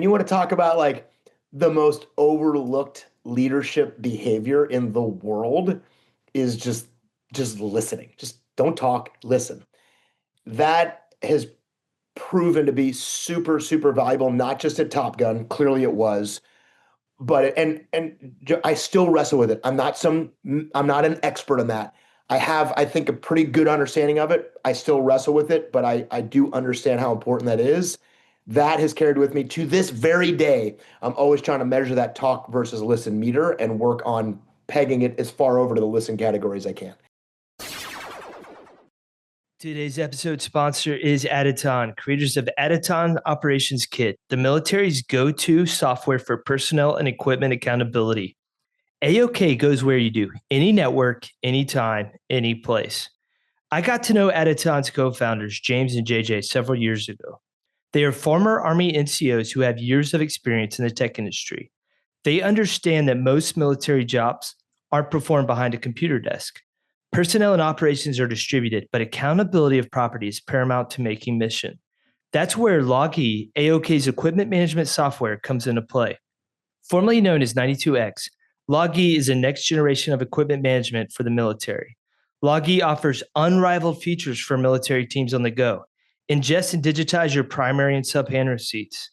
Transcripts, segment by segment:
You want to talk about like the most overlooked leadership behavior in the world is just listening. Just don't talk, listen. That has proven to be super super valuable, not just at Top Gun, clearly it was, but I still wrestle with it. I'm not an expert on that. I have, I think, a pretty good understanding of it. I still wrestle with it, but I do understand how important that is. That has carried with me to this very day. I'm always trying to measure that talk versus listen meter and work on pegging it as far over to the listen category as I can. Today's episode sponsor is Aditon, creators of Aditon Operations Kit, the military's go-to software for personnel and equipment accountability. AOK goes where you do, any network, anytime, any place. I got to know Aditon's co-founders, James and JJ, several years ago. They are former Army NCOs who have years of experience in the tech industry. They understand that most military jobs aren't performed behind a computer desk. Personnel and operations are distributed, but accountability of property is paramount to making mission. That's where Logi, AOK's equipment management software, comes into play. Formerly known as 92X, Logi is a next generation of equipment management for the military. Logi offers unrivaled features for military teams on the go. Ingest and digitize your primary and sub-hand receipts.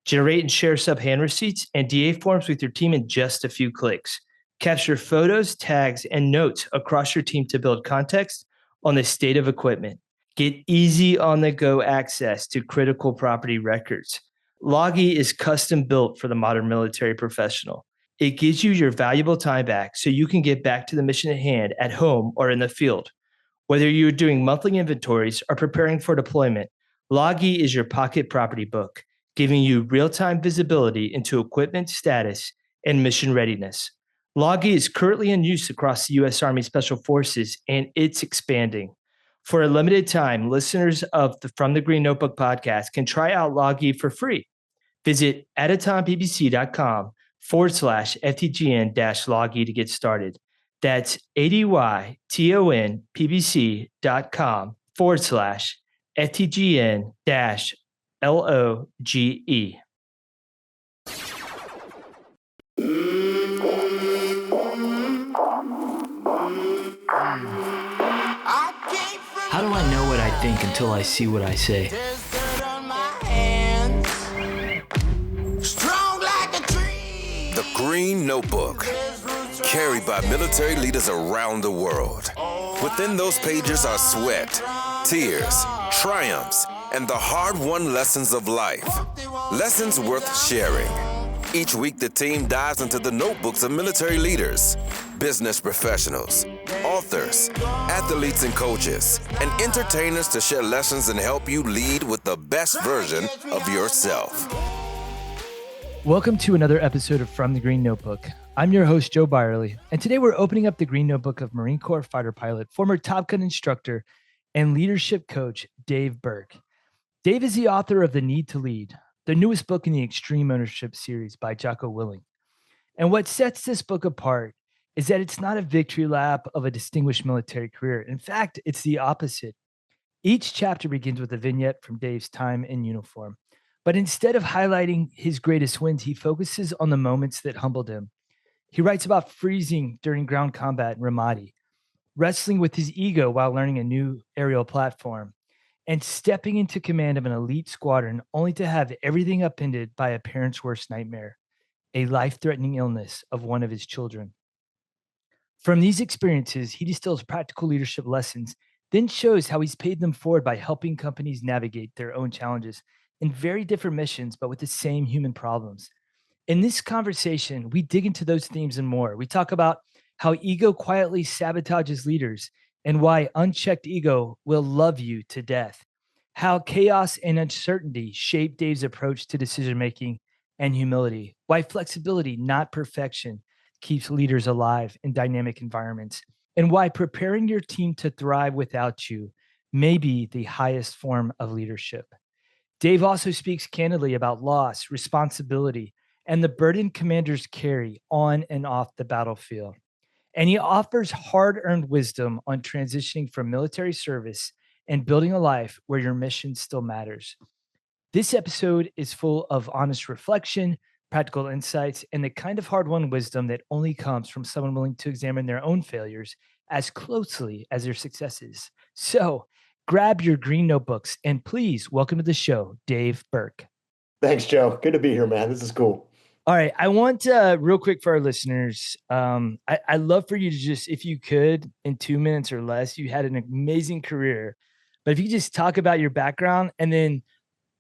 Generate and share sub-hand receipts and DA forms with your team in just a few clicks. Capture photos, tags, and notes across your team to build context on the state of equipment. Get easy on-the-go access to critical property records. Logi is custom built for the modern military professional. It gives you your valuable time back so you can get back to the mission at hand at home or in the field. Whether you're doing monthly inventories or preparing for deployment, Logi is your pocket property book, giving you real-time visibility into equipment status and mission readiness. Logi is currently in use across the U.S. Army Special Forces, and it's expanding. For a limited time, listeners of the From the Green Notebook podcast can try out Logi for free. Visit aditonppc.com/FTGN-Logi to get started. That's ADYTONPBC.com/FTGN-LOGE. How do I know what I think until I see what I say? The Green Notebook, carried by military leaders around the world. Within those pages are sweat, tears, triumphs, and the hard-won lessons of life. Lessons worth sharing. Each week, the team dives into the notebooks of military leaders, business professionals, authors, athletes and coaches, and entertainers to share lessons and help you lead with the best version of yourself. Welcome to another episode of From the Green Notebook. I'm your host, Joe Byerly, and today we're opening up the Green Notebook of Marine Corps fighter pilot, former Top Gun instructor, and leadership coach, Dave Berke. Dave is the author of The Need to Lead, the newest book in the Extreme Ownership series by Jocko Willing. And what sets this book apart is that it's not a victory lap of a distinguished military career. In fact, it's the opposite. Each chapter begins with a vignette from Dave's time in uniform. But instead of highlighting his greatest wins, he focuses on the moments that humbled him. He writes about freezing during ground combat in Ramadi, wrestling with his ego while learning a new aerial platform, and stepping into command of an elite squadron only to have everything upended by a parent's worst nightmare, a life-threatening illness of one of his children. From these experiences, he distills practical leadership lessons, then shows how he's paid them forward by helping companies navigate their own challenges in very different missions, but with the same human problems. In this conversation, we dig into those themes and more. We talk about how ego quietly sabotages leaders and why unchecked ego will love you to death. How chaos and uncertainty shape Dave's approach to decision-making and humility. Why flexibility, not perfection, keeps leaders alive in dynamic environments. And why preparing your team to thrive without you may be the highest form of leadership. Dave also speaks candidly about loss, responsibility, and the burden commanders carry on and off the battlefield. And he offers hard-earned wisdom on transitioning from military service and building a life where your mission still matters. This episode is full of honest reflection, practical insights, and the kind of hard-won wisdom that only comes from someone willing to examine their own failures as closely as their successes. So grab your green notebooks and please welcome to the show, Dave Berke. Thanks, Joe. Good to be here, man. This is cool. All right. I want real quick for our listeners. I'd love for you to just, if you could, in 2 minutes or less, you had an amazing career. But if you could just talk about your background, and then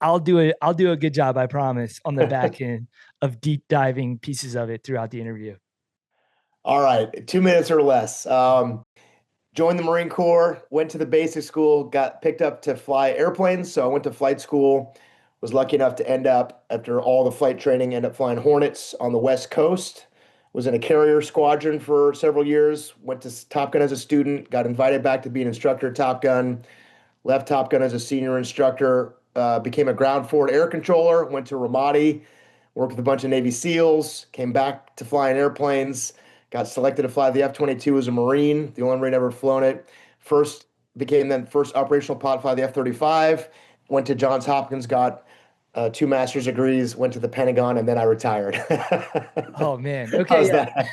I'll do a good job, I promise, on the back end of deep diving pieces of it throughout the interview. All right, 2 minutes or less. Joined the Marine Corps, went to the basic school, got picked up to fly airplanes. So I went to flight school, was lucky enough to end up, after all the flight training, end up flying Hornets on the West Coast. Was in a carrier squadron for several years, went to Top Gun as a student, got invited back to be an instructor at Top Gun, left Top Gun as a senior instructor, became a ground forward air controller, went to Ramadi, worked with a bunch of Navy SEALs, came back to flying airplanes, got selected to fly the F-22 as a Marine, the only Marine ever flown it. Became then first operational pilot fly the F-35, went to Johns Hopkins, got 2 master's degrees, went to the Pentagon, and then I retired. Oh man. Okay. How's Yeah.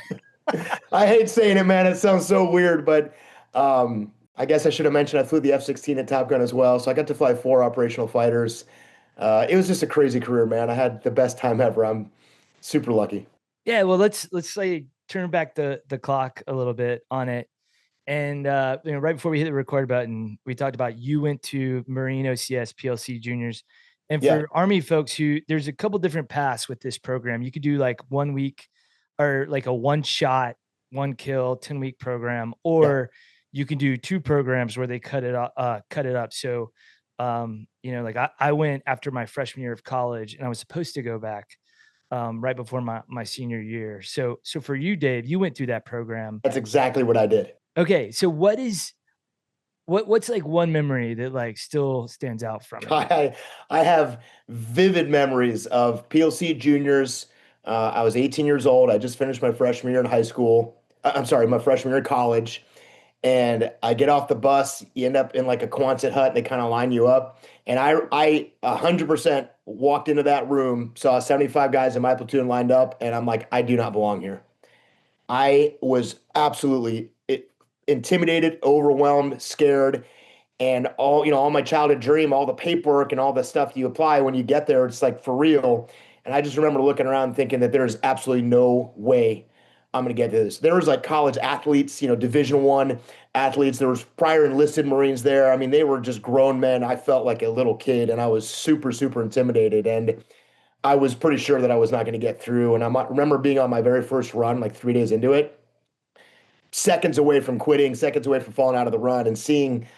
that? I hate saying it, man. It sounds so weird, but I guess I should have mentioned I flew the F-16 at Top Gun as well. So I got to fly 4 operational fighters. It was just a crazy career, man. I had the best time ever. I'm super lucky. Yeah. Well, let's say turn back the clock a little bit on it. And right before we hit the record button, we talked about you went to Marine OCS PLC Juniors. And Yeah, for Army folks there's a couple different paths with this program. You could do like 1 week or like a one shot, one kill, 10-week program, yeah. or you can do 2 programs where they cut it up. So, like I went after my freshman year of college and I was supposed to go back right before my senior year. So for you, Dave, you went through that program. That's exactly what I did. Okay. So what's like one memory that like still stands out from it? I have vivid memories of PLC juniors. I was 18 years old. I just finished my freshman year in high school. I'm sorry, my freshman year in college. And I get off the bus. You end up in like a Quonset hut, and they kind of line you up. And I 100% walked into that room, saw 75 guys in my platoon lined up, and I'm like, I do not belong here. I was absolutely intimidated, overwhelmed, scared, and all my childhood dream, all the paperwork and all the stuff you apply when you get there, it's like for real. And I just remember looking around thinking that there's absolutely no way I'm going to get to this. There was like college athletes, Division I athletes. There was prior enlisted Marines there. I mean, they were just grown men. I felt like a little kid, and I was super, super intimidated. And I was pretty sure that I was not going to get through. And remember being on my very first run, like 3 days into it, seconds away from quitting, seconds away from falling out of the run, and seeing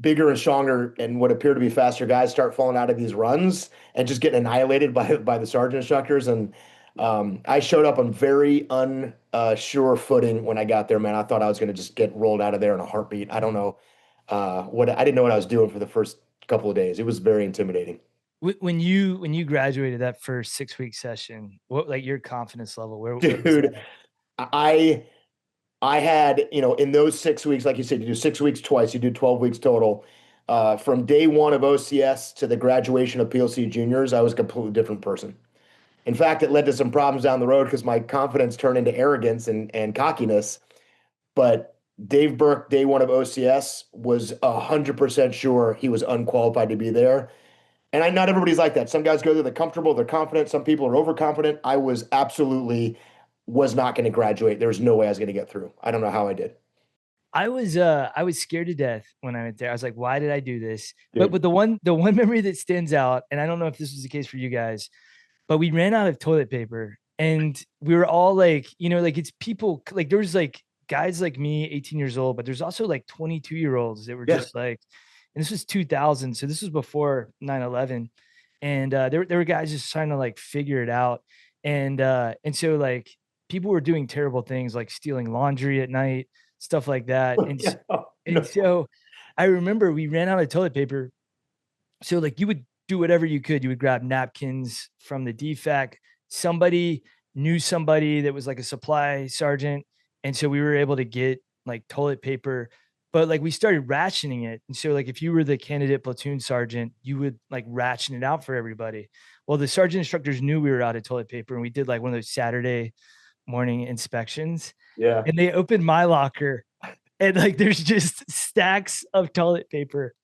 bigger and stronger and what appear to be faster guys start falling out of these runs and just getting annihilated by the sergeant instructors. And I showed up on very unsure footing when I got there, man. I thought I was going to just get rolled out of there in a heartbeat. I don't know I didn't know what I was doing for the first couple of days. It was very intimidating. When you graduated that first 6-week session, what like your confidence level? Where was Dude, that? I I had, in those 6 weeks, like you said, you do 6 weeks twice, you do 12 weeks total. From day one of OCS to the graduation of PLC juniors, I was a completely different person. In fact, it led to some problems down the road because my confidence turned into arrogance and cockiness. But Dave Berke, day one of OCS, was 100% sure he was unqualified to be there. And not everybody's like that. Some guys go there, they're comfortable, they're confident. Some people are overconfident. I was not going to graduate. There was no way I was going to get through. I don't know how I did. I was scared to death when I went there. I was like, why did I do this? Dude. But the one memory that stands out, and I don't know if this was the case for you guys, but we ran out of toilet paper and we were all like, like it's people like there was like guys like me, 18 years old, but there's also like 22-year-olds that were Yeah. just like, and this was 2000. So this was before 9/11. And there were guys just trying to like figure it out. And so like people were doing terrible things like stealing laundry at night, stuff like that. Yeah. And No. so I remember we ran out of toilet paper. So like you would do whatever you could. You would grab napkins from the DFAC. Somebody knew somebody that was like a supply sergeant. And so we were able to get like toilet paper but like we started rationing it. And so like if you were the candidate platoon sergeant, you would like ration it out for everybody. Well, the sergeant instructors knew we were out of toilet paper, and we did like one of those Saturday morning inspections. Yeah, And they opened my locker, and like there's just stacks of toilet paper.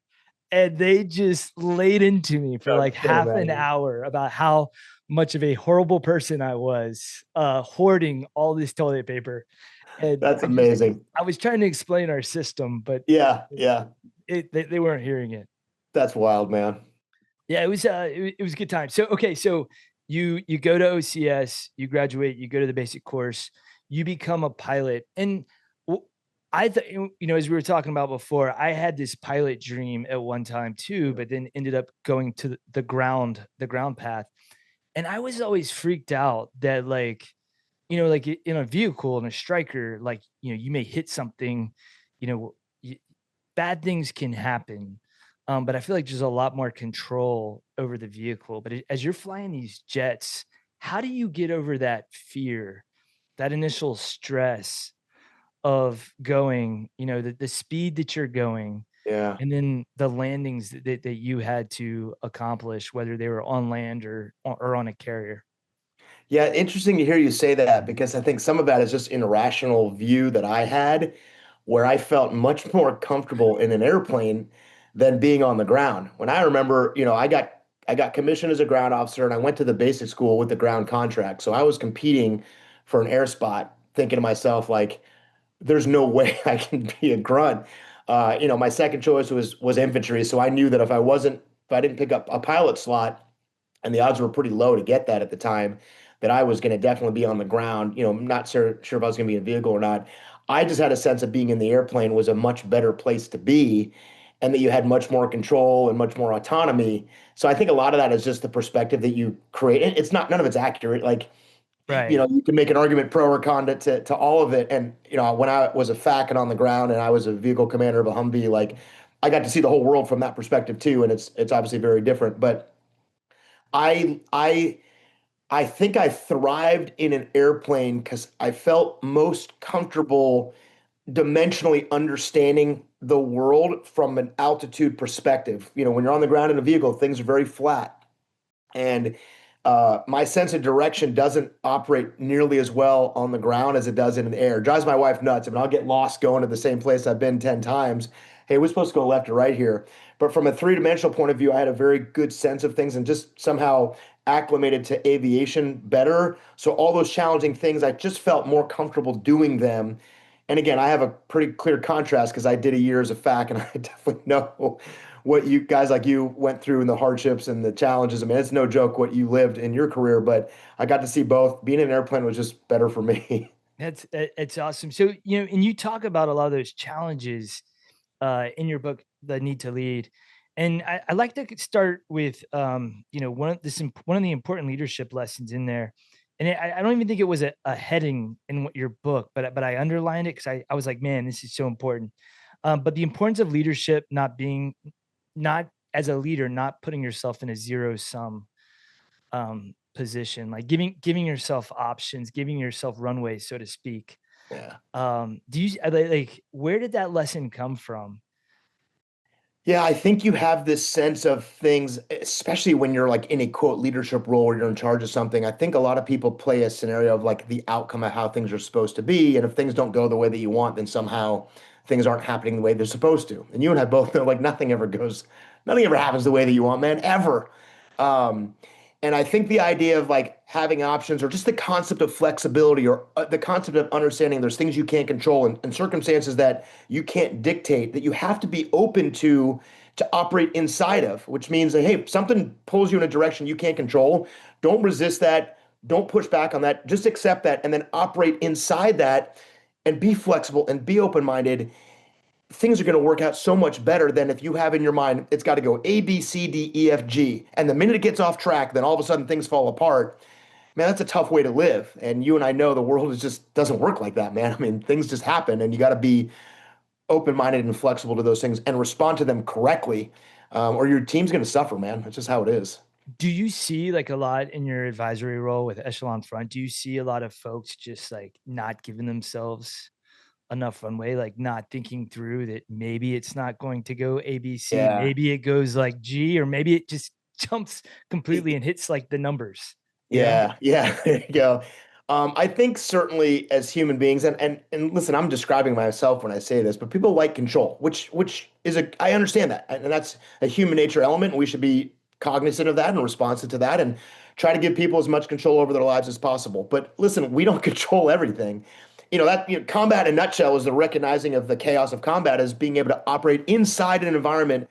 And they just laid into me for I like can't half an imagine. hour about how much of a horrible person I was, hoarding all this toilet paper. And That's amazing. I was trying to explain our system, but Yeah, yeah. they weren't hearing it. That's wild, man. Yeah, it was a good time. So okay, so you go to OCS, you graduate, you go to the basic course, you become a pilot, and I thought, as we were talking about before, I had this pilot dream at one time too, but then ended up going to the ground path, and I was always freaked out that like, like in a vehicle in a striker, like you may hit something, you know, bad things can happen. But I feel like there's a lot more control over the vehicle. But as you're flying these jets, how do you get over that fear, that initial stress of going, the speed that you're going, Yeah. and then the landings that you had to accomplish, whether they were on land or on a carrier? Yeah, interesting to hear you say that because I think some of that is just an irrational view that I had where I felt much more comfortable in an airplane than being on the ground. When I remember, I got commissioned as a ground officer and I went to the basic school with the ground contract. So I was competing for an air spot, thinking to myself like there's no way I can be a grunt. My second choice was infantry, so I knew that if I didn't pick up a pilot slot, and the odds were pretty low to get that at the time, that I was going to definitely be on the ground. I'm not sure if I was going to be in a vehicle or not. I just had a sense of being in the airplane was a much better place to be, and that you had much more control and much more autonomy. So I think a lot of that is just the perspective that you create. It's not none of it's accurate. Like Right. you can make an argument pro or con to all of it. And when I was a FAC and on the ground, and I was a vehicle commander of a Humvee, like I got to see the whole world from that perspective too. And it's obviously very different. But I I I think I thrived in an airplane because I felt most comfortable dimensionally understanding the world from an altitude perspective. When you're on the ground in a vehicle, things are very flat. And my sense of direction doesn't operate nearly as well on the ground as it does in the air. It drives my wife nuts. I mean, I'll get lost going to the same place I've been 10 times. Hey, we're supposed to go left or right here. But from a three-dimensional point of view, I had a very good sense of things and just somehow acclimated to aviation better. So all those challenging things, I just felt more comfortable doing them. And again, I have a pretty clear contrast because I did a year as a FAC, and I definitely know what you guys like you went through and the hardships and the challenges. I mean, it's no joke what you lived in your career, but I got to see both. Being in an airplane was just better for me. It's awesome. So, and you talk about a lot of those challenges in your book, The Need to Lead. And I like to start with, one of the important leadership lessons in there. And I don't even think it was a heading in your book, but I underlined it because I was like, man, this is so important. But the importance of leadership, not as a leader, not putting yourself in a zero sum position, like giving yourself options, giving yourself runway, so to speak. Yeah. Do you like where did that lesson come from? Yeah, I think you have this sense of things, especially when you're like in a quote leadership role or you're in charge of something. I think a lot of people play a scenario of like the outcome of how things are supposed to be. And if things don't go the way that you want, then somehow things aren't happening the way they're supposed to. And you and I both know like nothing ever happens the way that you want, man, ever. Um, and I think the idea of like having options or just the concept of flexibility or the concept of understanding there's things you can't control and circumstances that you can't dictate that you have to be open to operate inside of, which means that, hey, if something pulls you in a direction you can't control, don't resist that. Don't push back on that. Just accept that and then operate inside that and be flexible and be open minded. Things are going to work out so much better than if you have in your mind, it's got to go A, B, C, D, E, F, G. And the minute it gets off track, then all of a sudden things fall apart. Man, that's a tough way to live. And you and I know the world is just doesn't work like that, man. I mean, things just happen and you got to be open-minded and flexible to those things and respond to them correctly, or your team's going to suffer, man. That's just how it is. Do you see like a lot in your advisory role with Echelon Front? Do you see a lot of folks just like not giving themselves enough runway, like not thinking through that maybe it's not going to go ABC, Yeah. maybe it goes like G, or maybe it just jumps completely and hits like the numbers, you know? Yeah, yeah, there you go. I think certainly as human beings, and listen, I'm describing myself when I say this, but people like control, which is I understand that, and that's a human nature element. And we should be cognizant of that and responsive to that, and try to give people as much control over their lives as possible. But listen, we don't control everything. Combat in a nutshell is the recognizing of the chaos of combat as being able to operate inside an environment,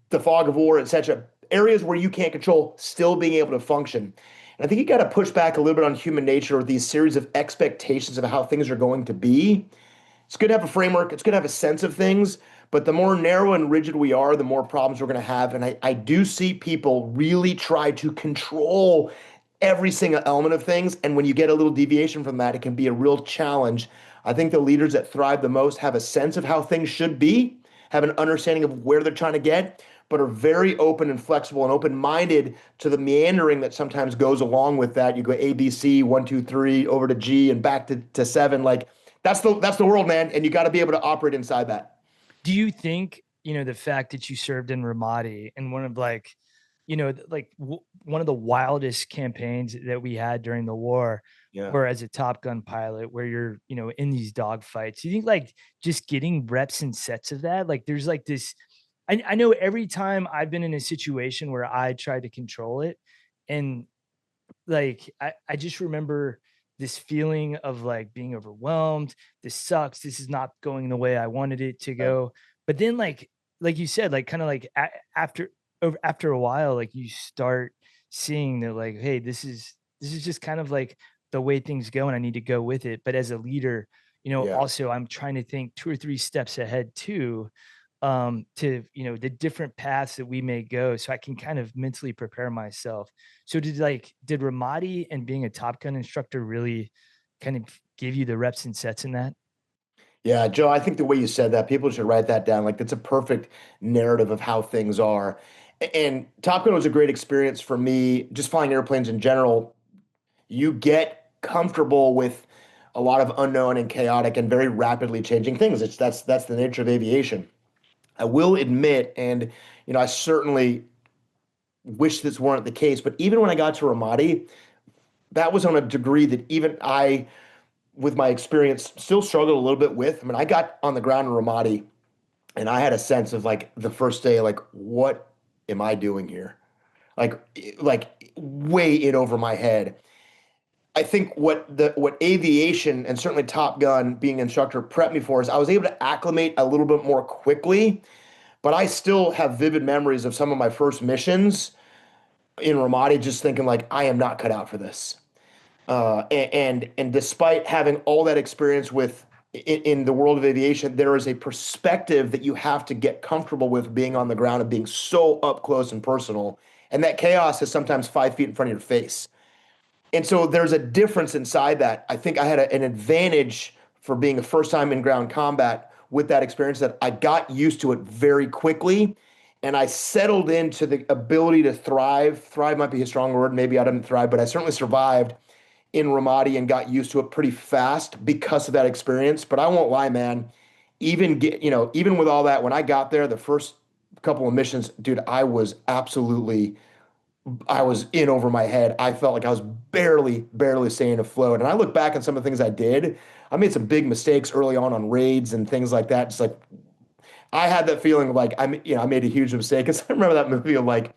the fog of war, etc. Areas where you can't control, still being able to function. And I think you got to push back a little bit on human nature with these series of expectations of how things are going to be. It's good to have a framework, it's good to have a sense of things, but the more narrow and rigid we are, the more problems we're going to have. And I do see people really try to control every single element of things. And when you get a little deviation from that, it can be a real challenge. I think the leaders that thrive the most have a sense of how things should be, have an understanding of where they're trying to get, but are very open and flexible and open-minded to the meandering that sometimes goes along with that. You go A, B, C, one, two, three, over to G, and back to seven. Like that's the world, man, and you got to be able to operate inside that. Do you think, the fact that you served in Ramadi and one of like, one of the wildest campaigns that we had during the war, Yeah. or as a Top Gun pilot, where you're, in these dogfights, you think like just getting reps and sets of that, like there's like this, I know every time I've been in a situation where I tried to control it, and like I just remember this feeling of like being overwhelmed. This sucks. This is not going the way I wanted it to Yeah. go. But then like you said, like kind of like after a while, like you start seeing that like, hey, this is just kind of like the way things go, and I need to go with it. But as a leader, Yeah. also I'm trying to think 2 or 3 steps ahead too, to the different paths that we may go, so I can kind of mentally prepare myself. So did Ramadi and being a Top Gun instructor really kind of give you the reps and sets in that? Yeah, Joe, I think the way you said that, people should write that down. Like, that's a perfect narrative of how things are. And Top Gun was a great experience for me, just flying airplanes in general. You get comfortable with a lot of unknown and chaotic and very rapidly changing things. That's the nature of aviation. I will admit, and I certainly wish this weren't the case, but even when I got to Ramadi, that was on a degree that even I, with my experience, still struggled a little bit with. I mean, I got on the ground in Ramadi and I had a sense of like the first day, like, what am I doing here? Like way in over my head. I think what aviation and certainly Top Gun being an instructor prepped me for is I was able to acclimate a little bit more quickly, but I still have vivid memories of some of my first missions in Ramadi, just thinking like I am not cut out for this. And despite having all that experience in the world of aviation, there is a perspective that you have to get comfortable with being on the ground and being so up close and personal. And that chaos is sometimes 5 feet in front of your face. And so there's a difference inside that. I think I had an advantage for being a first time in ground combat with that experience, that I got used to it very quickly. And I settled into the ability to thrive. Thrive might be a strong word. Maybe I didn't thrive, but I certainly survived in Ramadi and got used to it pretty fast because of that experience. But I won't lie, man. Even with all that, when I got there, the first couple of missions, dude, I was in over my head. I felt like I was barely staying afloat. And I look back on some of the things I did. I made some big mistakes early on raids and things like that. Just like I had that feeling of like I made a huge mistake. Because I remember that movie of like,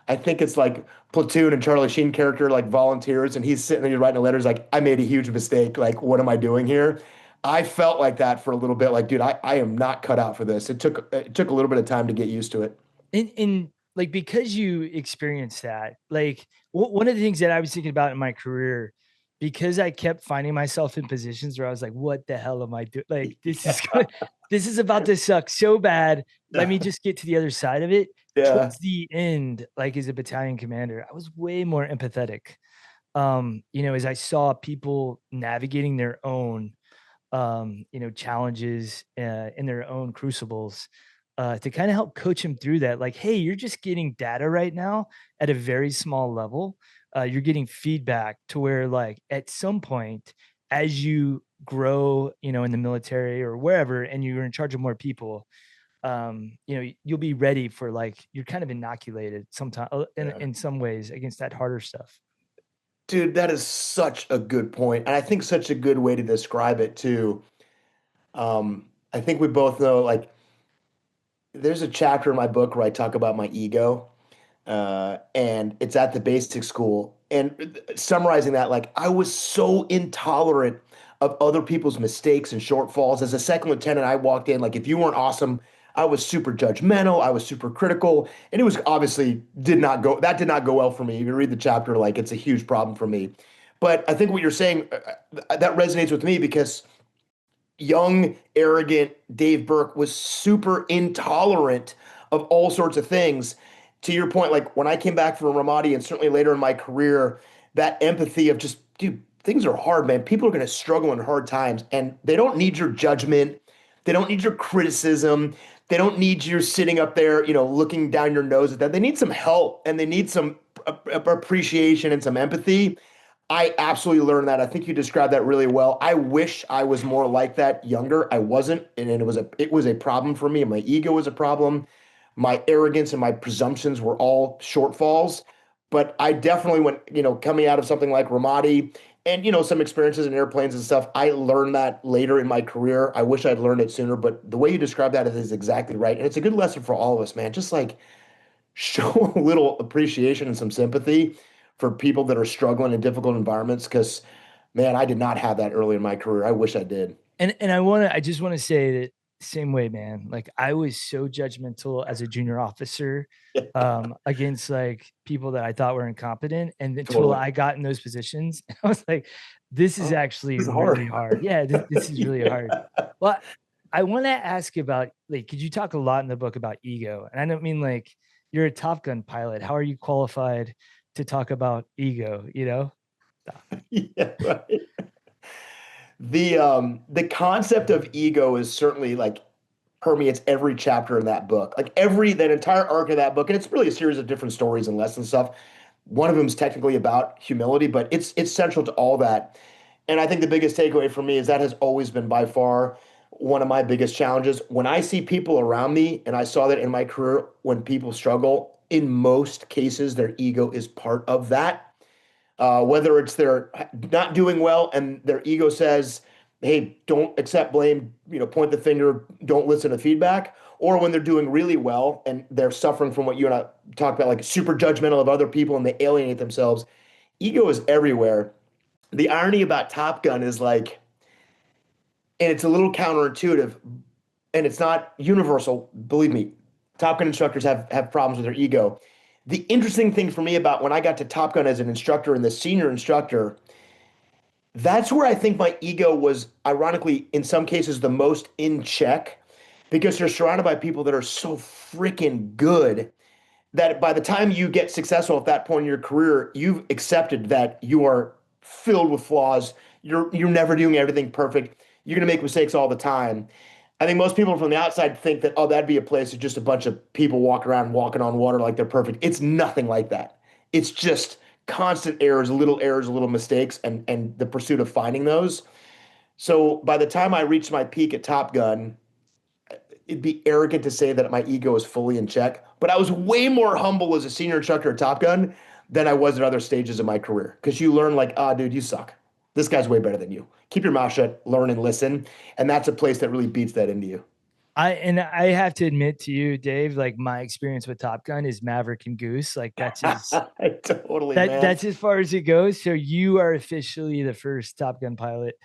I think it's like Platoon and Charlie Sheen character like volunteers, and he's sitting there writing letters like, I made a huge mistake. Like, what am I doing here? I felt like that for a little bit. Like, dude, I am not cut out for this. It took a little bit of time to get used to it. And like, because you experienced that, like one of the things that I was thinking about in my career, because I kept finding myself in positions where I was like, what the hell am I doing? Like, this is about to suck so bad. Let Yeah. me just get to the other side of it. Yeah. Towards the end, like as a battalion commander, I was way more empathetic. As I saw people navigating their own challenges in their own crucibles, to kind of help coach him through that. Like, hey, you're just getting data right now at a very small level. You're getting feedback to where, like, at some point, as you grow, in the military or wherever, and you're in charge of more people, you'll be ready for, like, you're kind of inoculated sometimes Yeah. in some ways against that harder stuff. Dude, that is such a good point, and I think such a good way to describe it too. I think we both know, like, there's a chapter in my book where I talk about my ego, and it's at the basic school. And summarizing that, like, I was so intolerant of other people's mistakes and shortfalls. As a second lieutenant, I walked in, like, if you weren't awesome, I was super judgmental, I was super critical, and it was obviously did not go well for me. If you read the chapter, like, it's a huge problem for me. But I think what you're saying, that resonates with me because young, arrogant Dave Berke was super intolerant of all sorts of things. To your point, like when I came back from Ramadi and certainly later in my career, that empathy of just, dude, things are hard, man. People are going to struggle in hard times and they don't need your judgment. They don't need your criticism. They don't need you sitting up there, looking down your nose at them. They need some help and they need some appreciation and some empathy. I absolutely learned that. I think you described that really well. I wish I was more like that younger. I wasn't, and it was a problem for me. My ego was a problem. My arrogance and my presumptions were all shortfalls. But I definitely went, coming out of something like Ramadi and some experiences in airplanes and stuff. I learned that later in my career. I wish I'd learned it sooner, but the way you describe that is exactly right, and it's a good lesson for all of us, man. Just like show a little appreciation and some sympathy for people that are struggling in difficult environments because man, I did not have that early in my career. I wish I did. And I just want to say that same way, man. Like, I was so judgmental as a junior officer, against, like, people that I thought were incompetent, and until Totally. I got in those positions, I was like, this is Oh, actually this is hard. really hard. Yeah, this is really hard. Yeah. Well, I want to ask about, like, could you talk a lot in the book about ego? And I don't mean like you're a Top Gun pilot. How are you qualified to talk about ego, Yeah, right. The concept of ego is certainly like permeates every chapter in that book. Like that entire arc of that book, and it's really a series of different stories and lessons and stuff. One of them is technically about humility, but it's central to all that. And I think the biggest takeaway for me is that has always been by far one of my biggest challenges. When I see people around me, and I saw that in my career, when people struggle, in most cases, their ego is part of that. Whether it's they're not doing well and their ego says, hey, don't accept blame, point the finger, don't listen to feedback, or when they're doing really well and they're suffering from what you and I talked about, like super judgmental of other people and they alienate themselves. Ego is everywhere. The irony about Top Gun is like, and it's a little counterintuitive and it's not universal. Believe me, Top Gun instructors have problems with their ego. The interesting thing for me about when I got to Top Gun as an instructor and the senior instructor, that's where I think my ego was, ironically, in some cases, the most in check because you're surrounded by people that are so freaking good that by the time you get successful at that point in your career, you've accepted that you are filled with flaws. You're never doing everything perfect. You're gonna make mistakes all the time. I think most people from the outside think that, oh, that'd be a place of just a bunch of people walking on water like they're perfect. It's nothing like that. It's just constant errors, little mistakes, and the pursuit of finding those. So by the time I reached my peak at Top Gun, it'd be arrogant to say that my ego is fully in check, but I was way more humble as a senior instructor at Top Gun than I was at other stages of my career. Because you learn like, ah, dude, you suck. This guy's way better than you. Keep your mouth shut, learn and listen. And that's a place that really beats that into you. I have to admit to you, Dave, like, my experience with Top Gun is Maverick and Goose. Like, Totally, man. that's as far as it goes. So you are officially the first Top Gun pilot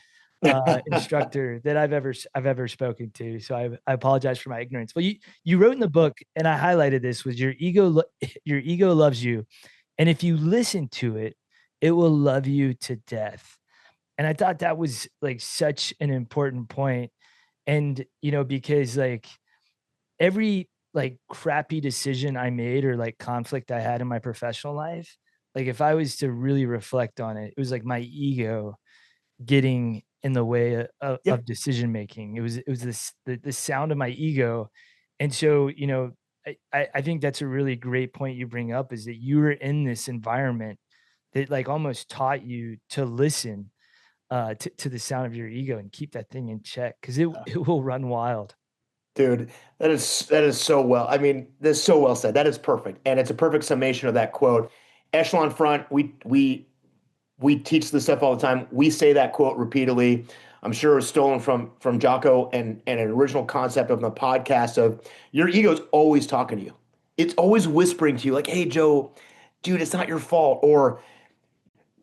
instructor that I've ever spoken to. So I apologize for my ignorance. Well, you wrote in the book, and I highlighted this, was your ego loves you, and if you listen to it, it will love you to death. And I thought that was, like, such an important point. And because, like, every, like, crappy decision I made or, like, conflict I had in my professional life, like, if I was to really reflect on it, it was like my ego getting in the way Yeah. of decision making. It was the sound of my ego. And so, I think that's a really great point you bring up, is that you were in this environment that, like, almost taught you to listen. to the sound of your ego and keep that thing in check because it will run wild. Dude, that is so well. I mean, that's so well said. That is perfect, and it's a perfect summation of that quote. Echelon front. We teach this stuff all the time. We say that quote repeatedly. I'm sure it was stolen from Jocko and an original concept of the podcast of your ego's always talking to you. It's always whispering to you, like, "Hey, Joe, dude, it's not your fault," or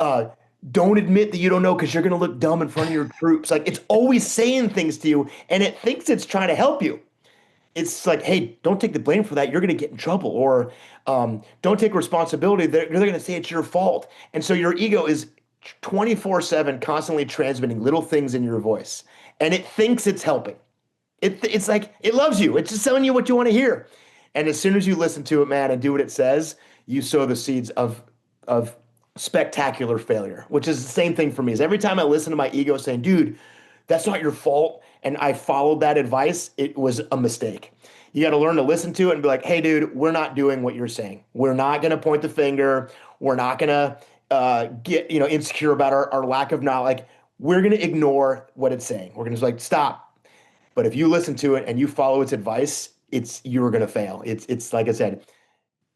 uh, "Don't admit that you don't know because you're gonna look dumb in front of your troops." Like it's always saying things to you, and it thinks it's trying to help you. It's like, hey, don't take the blame for that. You're going to get in trouble. Or don't take responsibility. They're going to say it's your fault. And so your ego is 24/7 constantly transmitting little things in your voice. And it thinks it's helping. It's like it loves you. It's just telling you what you want to hear. And as soon as you listen to it, man, and do what it says, you sow the seeds of spectacular failure, which is the same thing for me. Is every time I listen to my ego saying, dude, that's not your fault, and I followed that advice, it was a mistake. You got to learn to listen to it and be like, hey, dude, we're not doing what you're saying. We're not going to point the finger. We're not going to get insecure about our lack of knowledge. Like, we're going to ignore what it's saying. We're going to like stop. But if you listen to it and you follow its advice, you're going to fail. It's like I said,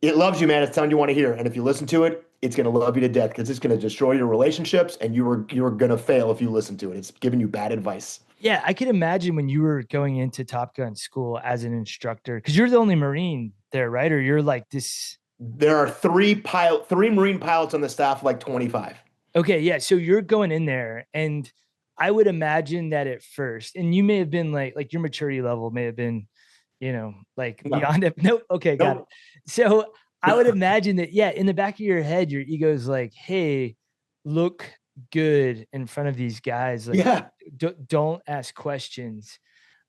it loves you, man. It's telling you want to hear. And if you listen to it, it's going to love you to death because it's going to destroy your relationships and you're going to fail if you listen to it. It's giving you bad advice. Yeah, I can imagine when you were going into Top Gun school as an instructor, because you're the only Marine there, right? Or you're like this. There are three Marine pilots on the staff of like 25. Okay, yeah. So you're going in there, and I would imagine that at first, and you may have been like your maturity level may have been, like No, beyond it. No, okay, got it. nope. So I would imagine that, yeah, in the back of your head, your ego's like, hey, look good in front of these guys. Like, Yeah. don't ask questions.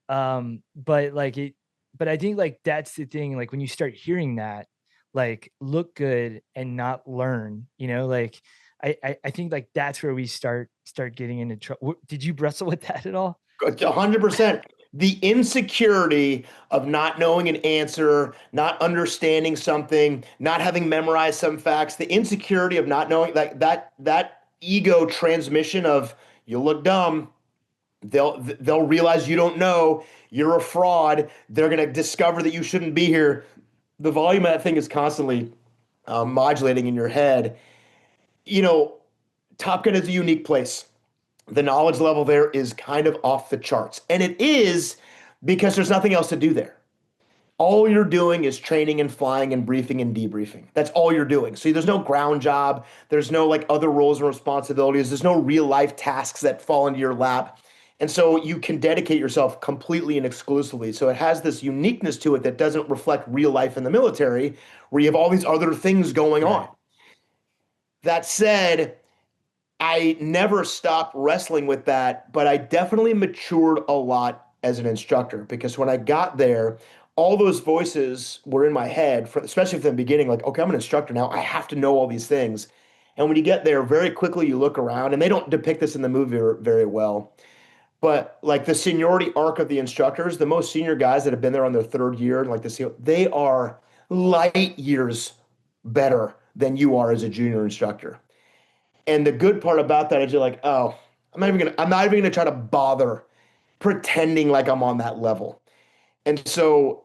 But but I think like that's the thing. Like when you start hearing that, like look good and not learn, like I think like that's where we start getting into trouble. Did you wrestle with that at all? 100%. The insecurity of not knowing an answer, not understanding something, not having memorized some facts, the insecurity of not knowing that ego transmission of you look dumb, they'll realize you don't know, you're a fraud, they're going to discover that you shouldn't be here. The volume of that thing is constantly modulating in your head. You know, Top Gun is a unique place. The knowledge level there is kind of off the charts. And it is because there's nothing else to do there. All you're doing is training and flying and briefing and debriefing. That's all you're doing. So there's no ground job. There's no like other roles and responsibilities. There's no real life tasks that fall into your lap. And so you can dedicate yourself completely and exclusively. So it has this uniqueness to it that doesn't reflect real life in the military, where you have all these other things going Right. on. That said, I never stopped wrestling with that, but I definitely matured a lot as an instructor because when I got there, all those voices were in my head, especially from the beginning, like, okay, I'm an instructor now. I have to know all these things. And when you get there, very quickly you look around, and they don't depict this in the movie very well. But like the seniority arc of the instructors, the most senior guys that have been there on their third year, like they are light years better than you are as a junior instructor. And the good part about that is you're like, oh, I'm not even gonna try to bother pretending like I'm on that level. And so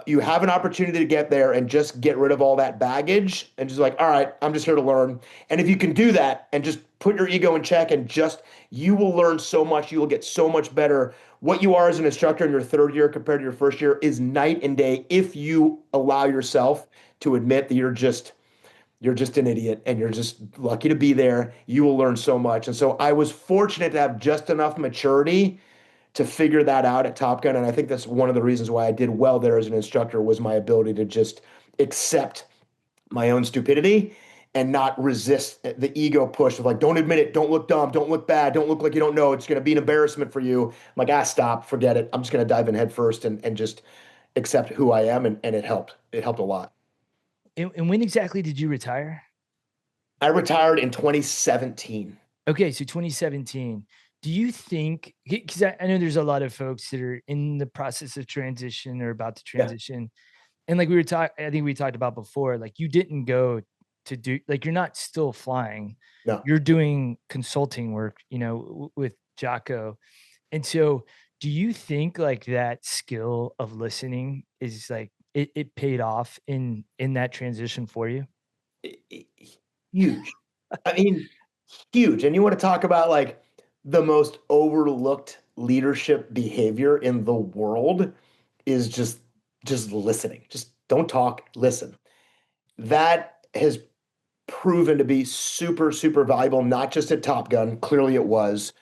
you have an opportunity to get there and just get rid of all that baggage and just like, all right, I'm just here to learn. And if you can do that and just put your ego in check and just, you will learn so much, you will get so much better. What you are as an instructor in your third year compared to your first year is night and day if you allow yourself to admit that you're just an idiot and you're just lucky to be there. You will learn so much. And so I was fortunate to have just enough maturity to figure that out at Top Gun. And I think that's one of the reasons why I did well there as an instructor was my ability to just accept my own stupidity and not resist the ego push of like, don't admit it, don't look dumb, don't look bad, don't look like you don't know. It's going to be an embarrassment for you. I'm like, stop, forget it. I'm just going to dive in head first and just accept who I am. And it helped. It helped a lot. And when exactly did you retire? I retired in 2017. Okay, so 2017. Do you think, because I know there's a lot of folks that are in the process of transition or about to Yeah. transition, and like I think we talked about before, like you didn't go to do, like, you're not still flying, No. you're doing consulting work, with Jocko. And so do you think like that skill of listening is like it paid off in that transition for you? I- I- Huge. I mean, huge. And you want to talk about like the most overlooked leadership behavior in the world is just listening. Just don't talk, listen. That has proven to be super, super valuable, not just at Top Gun. Clearly it was,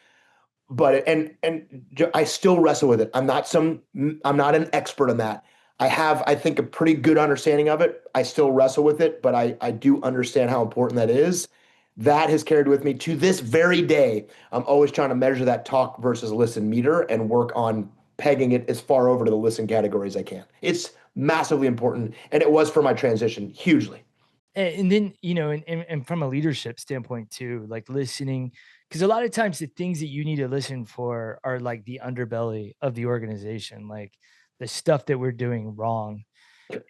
but I still wrestle with it. I'm not an expert on that. I have, I think, a pretty good understanding of it. I still wrestle with it, but I do understand how important that is. That has carried with me to this very day. I'm always trying to measure that talk versus listen meter and work on pegging it as far over to the listen category as I can. It's massively important, and it was for my transition hugely. And then, and from a leadership standpoint too, like listening, because a lot of times the things that you need to listen for are like the underbelly of the organization, like the stuff that we're doing wrong.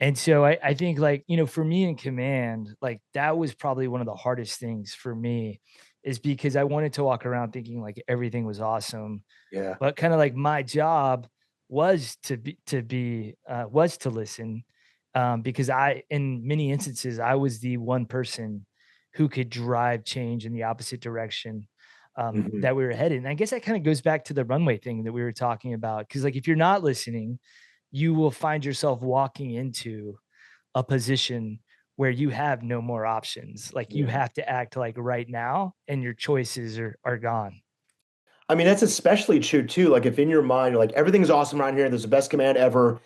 And so I think like, for me in command, like that was probably one of the hardest things for me, is because I wanted to walk around thinking like everything was awesome, Yeah. but kind of like my job was to listen, because I, in many instances, I was the one person who could drive change in the opposite direction, Mhm. that we were headed. And I guess that kind of goes back to the runway thing that we were talking about, because like if you're not listening, you will find yourself walking into a position where you have no more options. Like you Yeah. have to act like right now, and your choices are gone. I mean, that's especially true too. Like if in your mind, you're like, everything's awesome around here, there's the best command ever,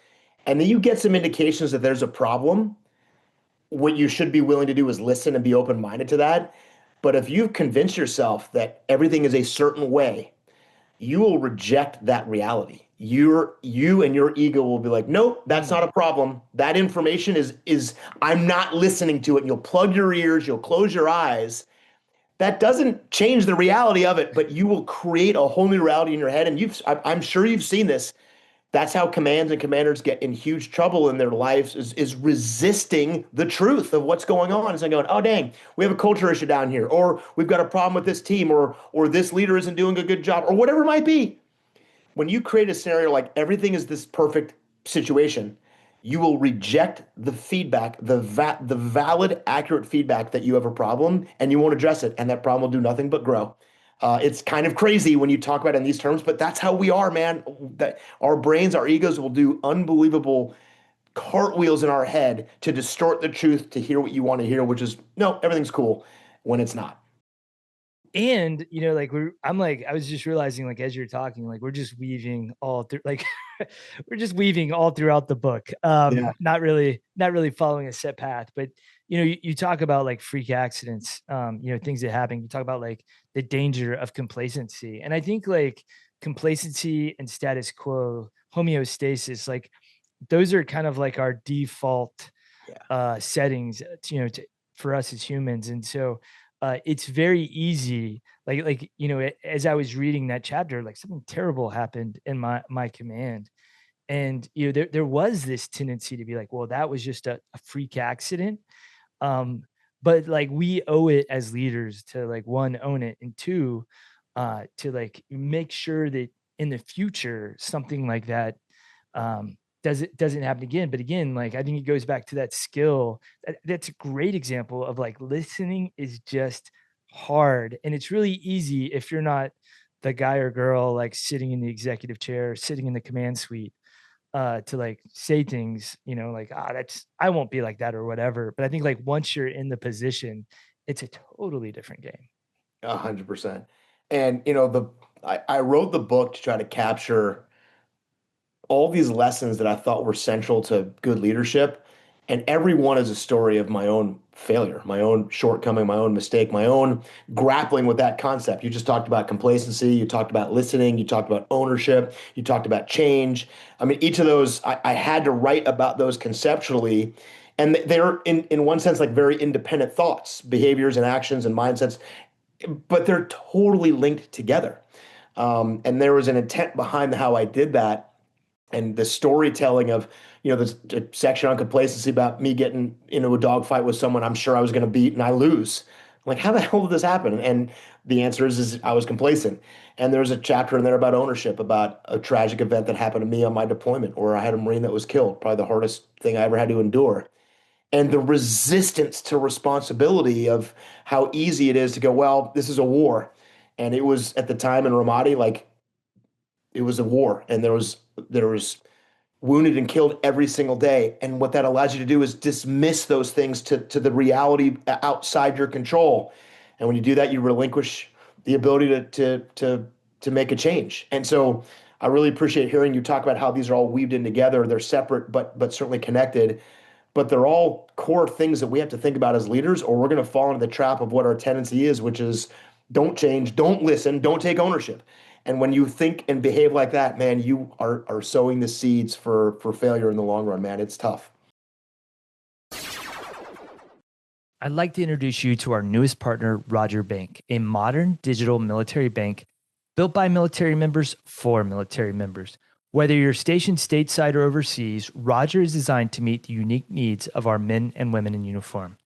and then you get some indications that there's a problem, what you should be willing to do is listen and be open-minded to that. But if you've convinced yourself that everything is a certain way, you will reject that reality. You and your ego will be like, nope, that's not a problem. That information is I'm not listening to it. And you'll plug your ears, you'll close your eyes. That doesn't change the reality of it, but you will create a whole new reality in your head. And I'm sure you've seen this. That's how commands and commanders get in huge trouble in their lives is resisting the truth of what's going on. It's like going, oh dang, we have a culture issue down here, or we've got a problem with this team, or this leader isn't doing a good job, or whatever it might be. When you create a scenario like everything is this perfect situation, you will reject the feedback, the valid, accurate feedback that you have a problem, and you won't address it, and that problem will do nothing but grow. It's kind of crazy when you talk about it in these terms, but that's how we are, man. That our brains, our egos will do unbelievable cartwheels in our head to distort the truth to hear what you want to hear, which is no, everything's cool when it's not. And, like I was just realizing, like, as you're talking, like we're just weaving all through, like we're just weaving all throughout the book. Yeah. Not really following a set path, but you talk about like freak accidents, things that happen. You talk about like the danger of complacency. And I think like complacency and status quo, homeostasis, like those are kind of like our default Yeah. settings, for us as humans. And so it's very easy, as I was reading that chapter, like something terrible happened in my command. And there was this tendency to be like, well, that was just a freak accident. um but like we owe it as leaders to, like, one, own it, and two, to like make sure that in the future something like that doesn't happen again. But again, like I think it goes back to that skill. That's a great example of like listening is just hard, and it's really easy if you're not the guy or girl like sitting in the executive chair, sitting in the command suite, to like say things, like, that's, I won't be like that or whatever. But I think like once you're in the position, it's a totally different game. 100%. And I wrote the book to try to capture all these lessons that I thought were central to good leadership. And every one is a story of my own failure, my own shortcoming, my own mistake, my own grappling with that concept. You just talked about complacency, you talked about listening, you talked about ownership, you talked about change. I mean, each of those, I had to write about those conceptually. And they're in one sense like very independent thoughts, behaviors and actions and mindsets, but they're totally linked together. And there was an intent behind how I did that, and the storytelling of there's a section on complacency about me getting into a dogfight with someone I'm sure I was going to beat and I lose. I'm like, how the hell did this happen? And the answer is I was complacent. And there's a chapter in there about ownership, about a tragic event that happened to me on my deployment, where I had a Marine that was killed, probably the hardest thing I ever had to endure. And the resistance to responsibility of how easy it is to go, well, this is a war. And it was at the time in Ramadi, like it was a war, and there was wounded and killed every single day. And what that allows you to do is dismiss those things to the reality outside your control. And when you do that, you relinquish the ability to make a change. And so I really appreciate hearing you talk about how these are all weaved in together. They're separate, but certainly connected. But they're all core things that we have to think about as leaders, or we're going to fall into the trap of what our tendency is, which is don't change, don't listen, don't take ownership. And when you think and behave like that, man, you are sowing the seeds for failure in the long run, man. It's tough. I'd like to introduce you to our newest partner, Roger Bank, a modern digital military bank built by military members for military members. Whether you're stationed stateside or overseas, Roger is designed to meet the unique needs of our men and women in uniform.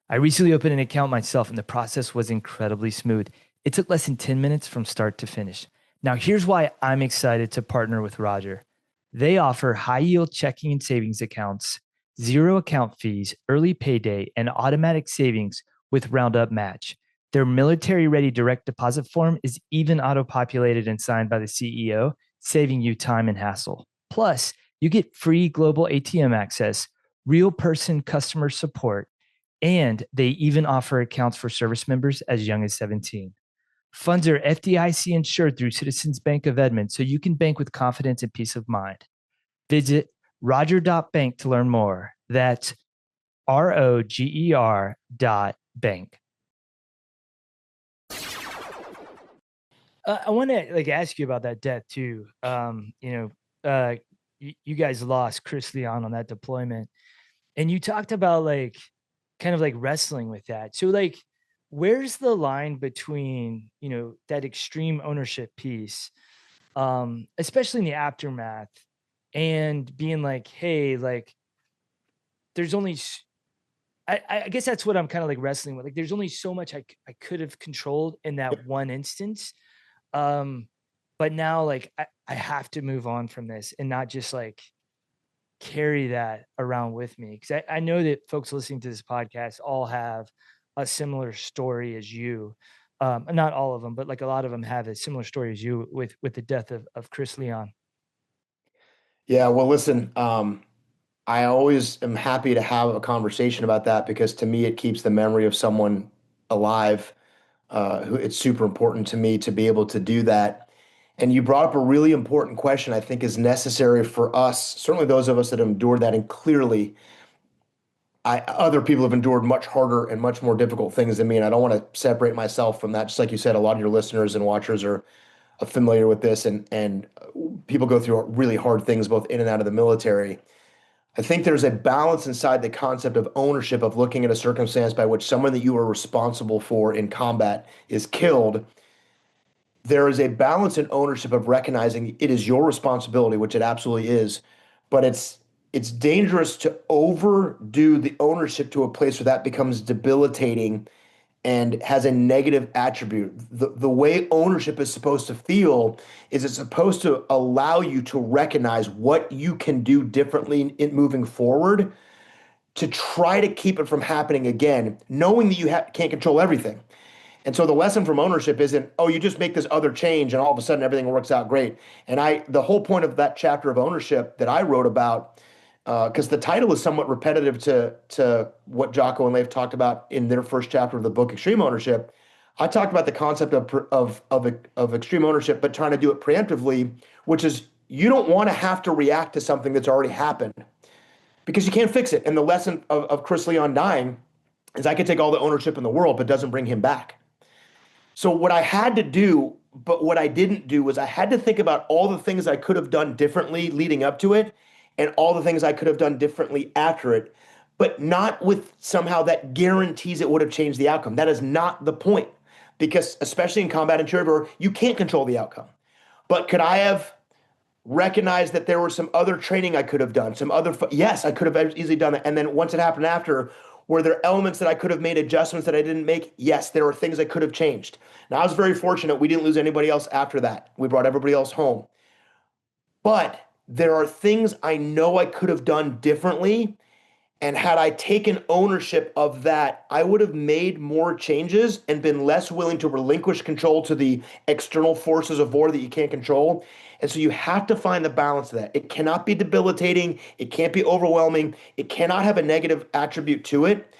I recently opened an account myself, and the process was incredibly smooth. It took less than 10 minutes from start to finish. Now, here's why I'm excited to partner with Roger. They offer high-yield checking and savings accounts, zero account fees, early payday, and automatic savings with Roundup Match. Their military-ready direct deposit form is even auto-populated and signed by the CEO, saving you time and hassle. Plus, you get free global ATM access, real person customer support, and they even offer accounts for service members as young as 17. Funds are FDIC insured through Citizens Bank of Edmond, so you can bank with confidence and peace of mind. Visit roger.bank to learn more. That's ROGER.bank. I want to ask you about that death too. You guys lost Chris Leon on that deployment, and you talked about kind of wrestling with that. So where's the line between that extreme ownership piece, especially in the aftermath, and being hey, there's only I guess that's what I'm kind of wrestling with. There's only so much I could have controlled in that one instance. But now I have to move on from this and not just carry that around with me. Cause I know that folks listening to this podcast all have a similar story as you. Not all of them, but a lot of them have a similar story as you with the death of Chris Leon. Yeah, well, listen, I always am happy to have a conversation about that because to me, it keeps the memory of someone alive. It's super important to me to be able to do that. And you brought up a really important question I think is necessary for us, certainly those of us that have endured that. And clearly, other people have endured much harder and much more difficult things than me. And I don't want to separate myself from that. Just like you said, a lot of your listeners and watchers are familiar with this, and people go through really hard things both in and out of the military. I think there's a balance inside the concept of ownership, of looking at a circumstance by which someone that you are responsible for in combat is killed. There is a balance in ownership of recognizing it is your responsibility, which it absolutely is, but it's dangerous to overdo the ownership to a place where that becomes debilitating and has a negative attribute. The way ownership is supposed to feel is it's supposed to allow you to recognize what you can do differently in moving forward to try to keep it from happening again, knowing that you can't control everything. And so the lesson from ownership isn't, oh, you just make this other change and all of a sudden everything works out great. And the whole point of that chapter of ownership that I wrote about, because the title is somewhat repetitive to what Jocko and Leif talked about in their first chapter of the book, Extreme Ownership. I talked about the concept of extreme ownership, but trying to do it preemptively, which is you don't want to have to react to something that's already happened because you can't fix it. And the lesson of Chris Leon dying is I could take all the ownership in the world, but doesn't bring him back. So what I had to do, but what I didn't do, was I had to think about all the things I could have done differently leading up to it and all the things I could have done differently after it, but not with somehow that guarantees it would have changed the outcome. That is not the point, because especially in combat and territory, you can't control the outcome. But could I have recognize that there was some other training I could have done, yes, I could have easily done it. And then once it happened after, were there elements that I could have made adjustments that I didn't make? Yes, there were things I could have changed. Now, I was very fortunate. We didn't lose anybody else after that. We brought everybody else home. But there are things I know I could have done differently. And had I taken ownership of that, I would have made more changes and been less willing to relinquish control to the external forces of war that you can't control. And so you have to find the balance of that. It cannot be debilitating. It can't be overwhelming. It cannot have a negative attribute to it.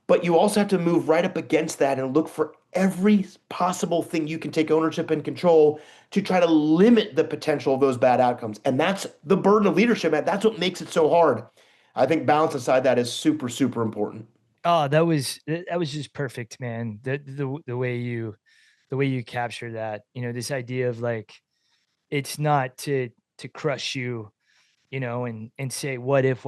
But you also have to move right up against that and look for every possible thing you can take ownership and control to try to limit the potential of those bad outcomes. And that's the burden of leadership, man. That's what makes it so hard. I think balance inside that is super, super important. Oh, that was just perfect, man. The way you capture that, this idea of like, it's not to crush you, and say what if,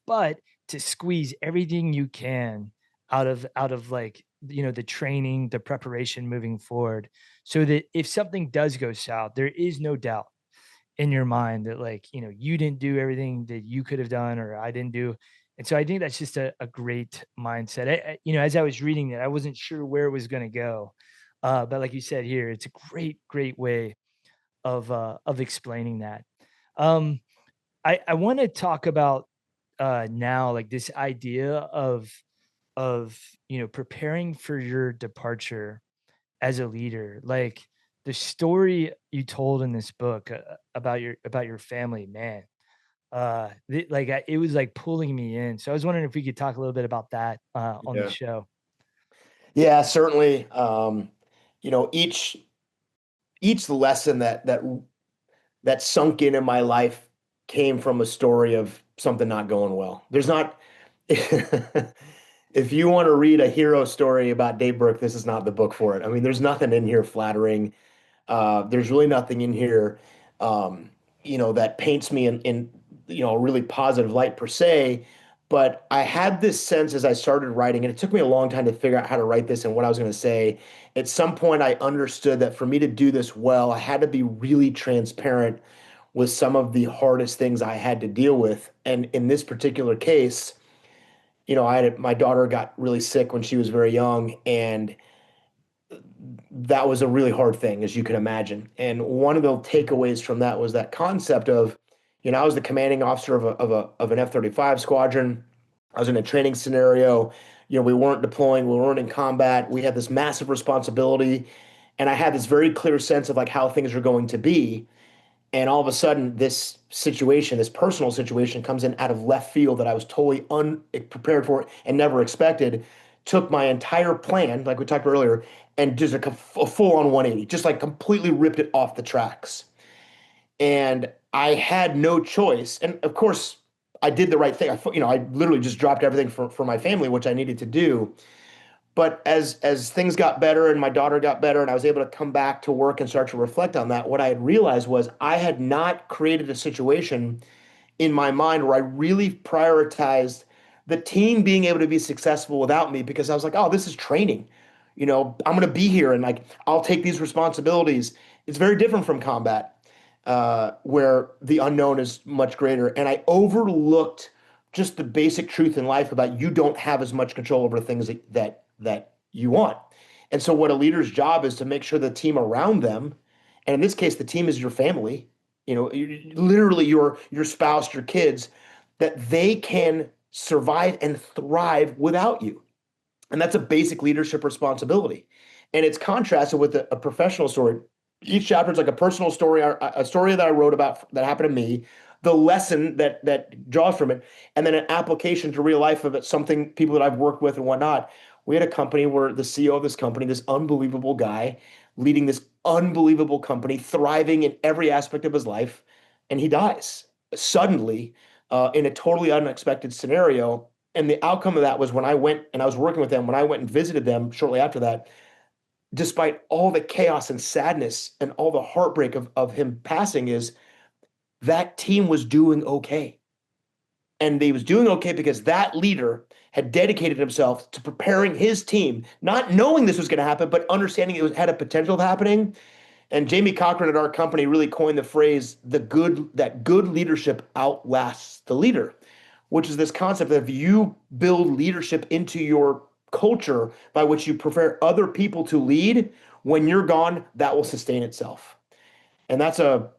but to squeeze everything you can out of like, the training, the preparation moving forward, so that if something does go south, there is no doubt in your mind that, like, you didn't do everything that you could have done, or I didn't do. And so I think that's just a great mindset. As I was reading that, I wasn't sure where it was going to go. But like you said here, it's a great way of explaining that. Um, I want to talk about now, like, this idea of preparing for your departure as a leader. Like, the story you told in this book about your family, man. It was like pulling me in. So I was wondering if we could talk a little bit about that on the Yeah. show. Yeah, certainly. You know, each lesson that sunk in my life came from a story of something not going well. There's not, if you want to read a hero story about Dave Berke, this is not the book for it. I mean, there's nothing in here flattering. There's really nothing in here, um, that paints me in a really positive light per se. But I had this sense as I started writing, and it took me a long time to figure out how to write this and what I was going to say. At some point, I understood that for me to do this well, I had to be really transparent with some of the hardest things I had to deal with. And in this particular case, my daughter got really sick when she was very young, and that was a really hard thing, as you can imagine. And one of the takeaways from that was that concept of, I was the commanding officer of an F-35 squadron. I was in a training scenario. We weren't deploying, we weren't in combat. We had this massive responsibility, and I had this very clear sense of like how things are going to be. And all of a sudden, this situation, this personal situation, comes in out of left field that I was totally unprepared for and never expected. Took my entire plan, like we talked about earlier, and just a full on 180, just like completely ripped it off the tracks. And I had no choice. And of course, I did the right thing. I literally just dropped everything for my family, which I needed to do. But as things got better and my daughter got better and I was able to come back to work and start to reflect on that, what I had realized was I had not created a situation in my mind where I really prioritized the team being able to be successful without me, because I was like, oh, this is training. I'm going to be here and like I'll take these responsibilities. It's very different from combat, where the unknown is much greater. And I overlooked just the basic truth in life about you don't have as much control over the things that you want. And so what a leader's job is to make sure the team around them, and in this case, the team is your family, literally your spouse, your kids, that they can survive and thrive without you. And that's a basic leadership responsibility. And it's contrasted with a professional story. Each chapter is like a personal story, a story that I wrote about that happened to me, the lesson that draws from it, and then an application to real life of it, something people that I've worked with and whatnot. We had a company where the CEO of this company, this unbelievable guy, leading this unbelievable company, thriving in every aspect of his life, and he dies suddenly in a totally unexpected scenario. And the outcome of that was when I went and I was working with them, when I went and visited them shortly after that, despite all the chaos and sadness and all the heartbreak of him passing, is that team was doing okay. And they was doing okay because that leader had dedicated himself to preparing his team, not knowing this was going to happen, but understanding had a potential of happening. And Jamie Cochran at our company really coined the phrase that good leadership outlasts the leader, which is this concept that if you build leadership into your culture by which you prepare other people to lead, when you're gone, that will sustain itself. And that's a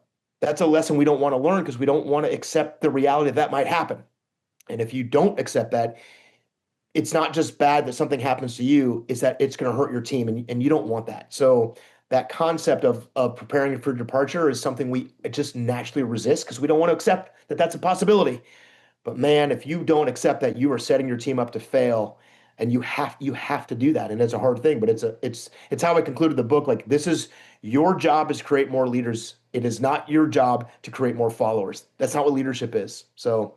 lesson we don't want to learn because we don't want to accept the reality that might happen. And if you don't accept that, it's not just bad that something happens to you, it's that it's going to hurt your team, and you don't want that. So that concept of preparing for departure is something we just naturally resist because we don't want to accept that that's a possibility. But man, if you don't accept that, you are setting your team up to fail, and you have to do that, and it's a hard thing. But it's how I concluded the book. Like, this is your job is to create more leaders. It is not your job to create more followers. That's not what leadership is. So